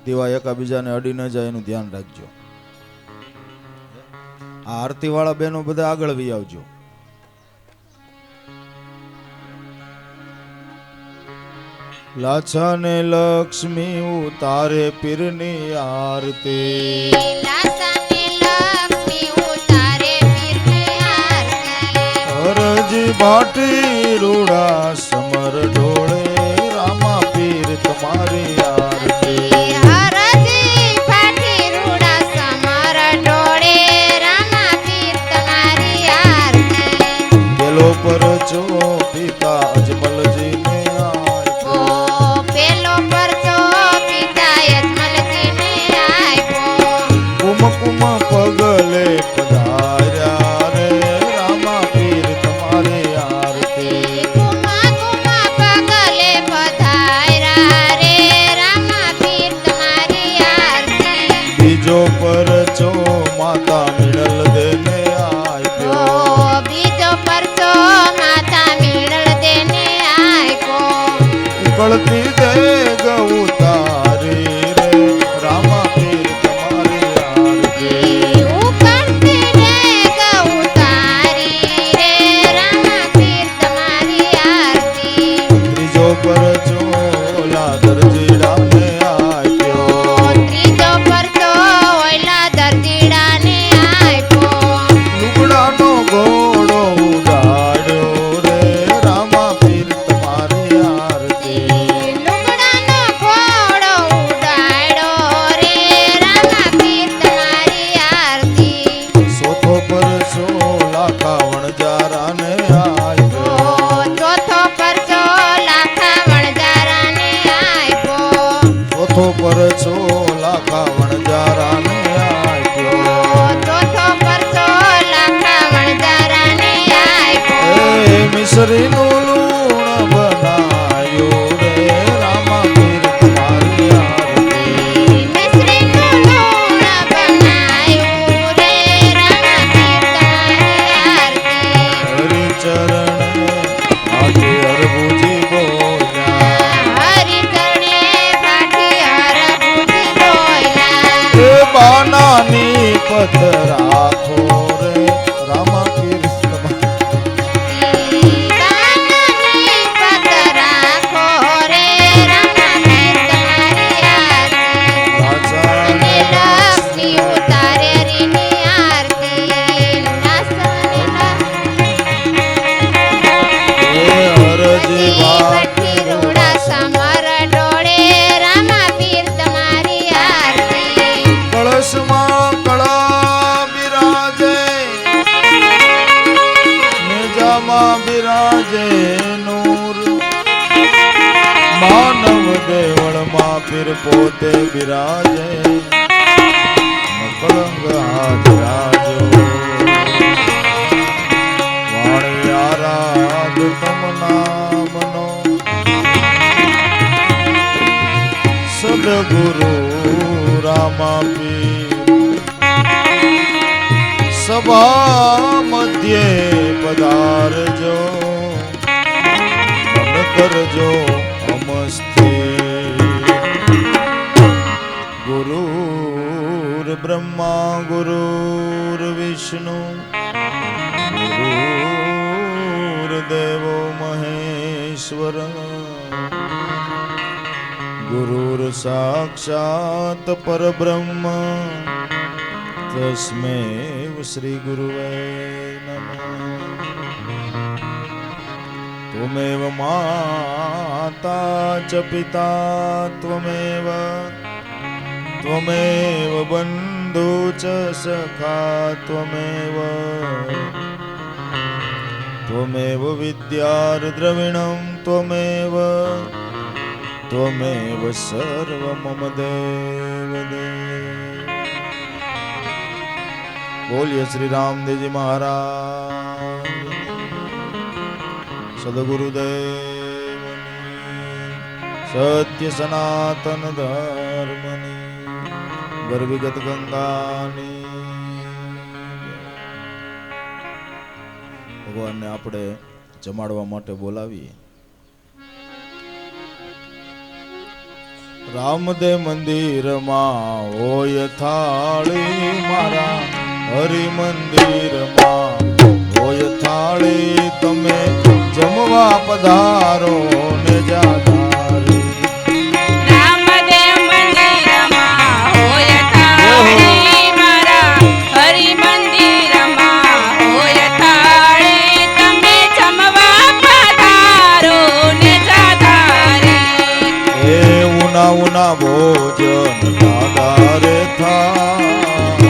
દીવા એકાબીજાને અડી ન જાય એનું ધ્યાન રાખજો. આ આરતી વાળા બહેનો બધા આગળ વી આવજો. લાછા ને લક્ષ્મી ઉતારે પીરની આરતી. હરજી ભાટી રૂડા સમર ઢોળે રામા પીર તમારી આરતી. હરજી ભાટી રૂડા સમર ઢોળે રામા પીર તમારી આરતી. પેલો પરચો પિતા અજમલજી ને પગ મિસરીનું લૂણ બનાયું રે રામા પીર તમારી આરતી. મિશ્રીનું લૂણ બનાયું રે રામા પીર તમારી આરતી. હરિચરણે આજે હરભુજી બોલ્યા હરિચરણે પાઠી હરભુજી બોલ્યા. એ બાનાની પત રાખો રે રામા પીર તમારી. બાનાની પત રાખો રે રામા પીર તમારી આરતી. રાજાને લક્ષ્મી ઉતારે રીની આરતી. નાસને એ હરજી વાત ભઠ્ઠી રૂડા સમર ડોળે રામા પીર તમારી આરતી. કળશમાં કળા બિરાજે નેજામાં બિરાજે નૂર માનવ દેવળમાં પીર પોતે બિરાજે મકળંગ હાજરાજો વાણી આરાધ તમ નામનો સદગુરુ રામા પીર સભા મધ્યે પધારજો મન કરજો અમસ્થિર. ગુરુર બ્રહ્મા ગુરુર વિષ્ણુ ગુરુર દેવો મહેશ્વર ગુરુર સાક્ષાત પરબ્રહ્મ તસ્મૈ શ્રી ગુરુવે નમઃ. ત્વમેવ માતા ચ પિતા ત્વમેવ ત્વમેવ બંધુ ચ સખા ત્વમેવ ત્વમેવ વિદ્યા દ્રવિણમ ત્વમેવ ત્વમેવ સર્વ મમ દેવ દેવ. બોલીએ શ્રી રામદેવજી મહારાજ સદગુરુદેવની સત્ય સનાતન ધર્મની ગર્ભગત ગંગાની. ભગવાનને આપણે જમાડવા માટે બોલાવીએ. રામદેવ મંદિરમાં હોય થાળી મારા હરિ મંદિરમાં હોય થાળી તમે જમવા પધારો ને જાધારી. રામદેવ મંદિરમાં હોય થાળી મારા હરિ મંદિરમાં હોય થાળી તમે જમવા પધારો ને જાધારી. એ ઉના ઉના ભોજન દાદા રે થા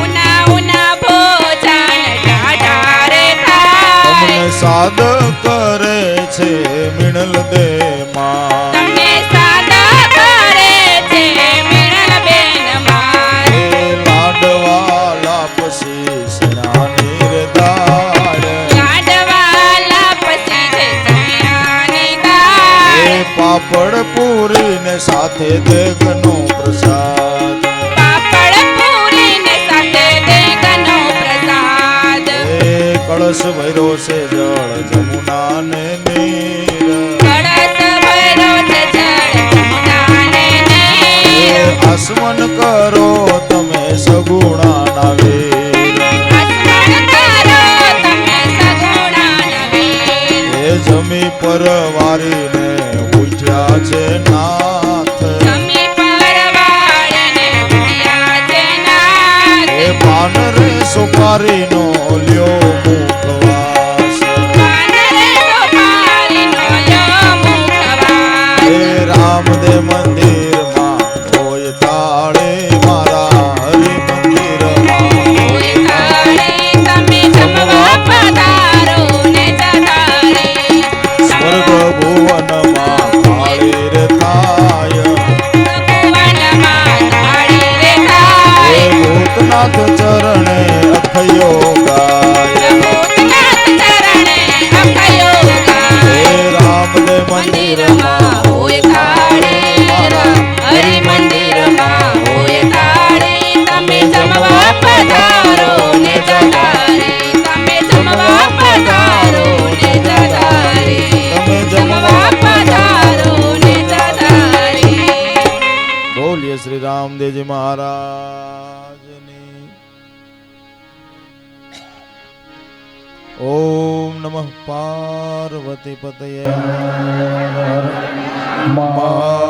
ઉના ઉના ભોજન ટાઢા રે થાય. તમને સાદ કરે છે મિણલ દે માં. તમને સાદા કરે છે મિણલ બેન માર. એ લાડવાલા પછી સ્નાની રે દાળ લાડવાલા પછી છે ચણાની દાળ. એ પાપડ પૂરી ને સાથે દેગનો પ્રસાદ. પાપડ પૂરી ને સાથે દેગનો પ્રસાદ. એ કળશ ભર્યો છે જળ જમુના ને નીર. કળશ ભર્યો છે જળ જમુના ને નીર. આસમન કરો તમે સગુણા ના વીર. આસમન કરો તમે સગુણા નવીર. એ જમી પર વારીને ઉઠ્યા છે નાથ. જમી પરવાળીને ઉઠ્યા છે નાથ. એ પાન રે સુપારીનો લ્યો મુખવાસ. પાનરે સોપારીનો લ્યો મુખવાસ. એ રામદેવ મંદિરમાં હોય થાળી મારા હરિ મંદિરમાં હોય થાળી તમે જમવા પધારો ને જાધારી. સ્વર્ગ ભુવનમાં થાળી રે થાય. ભુવનમાં થાળી રે થાય. એ ભૂતનાથ ચરણે અખયો ઓમ નમઃ પાર્વતી પતયે મા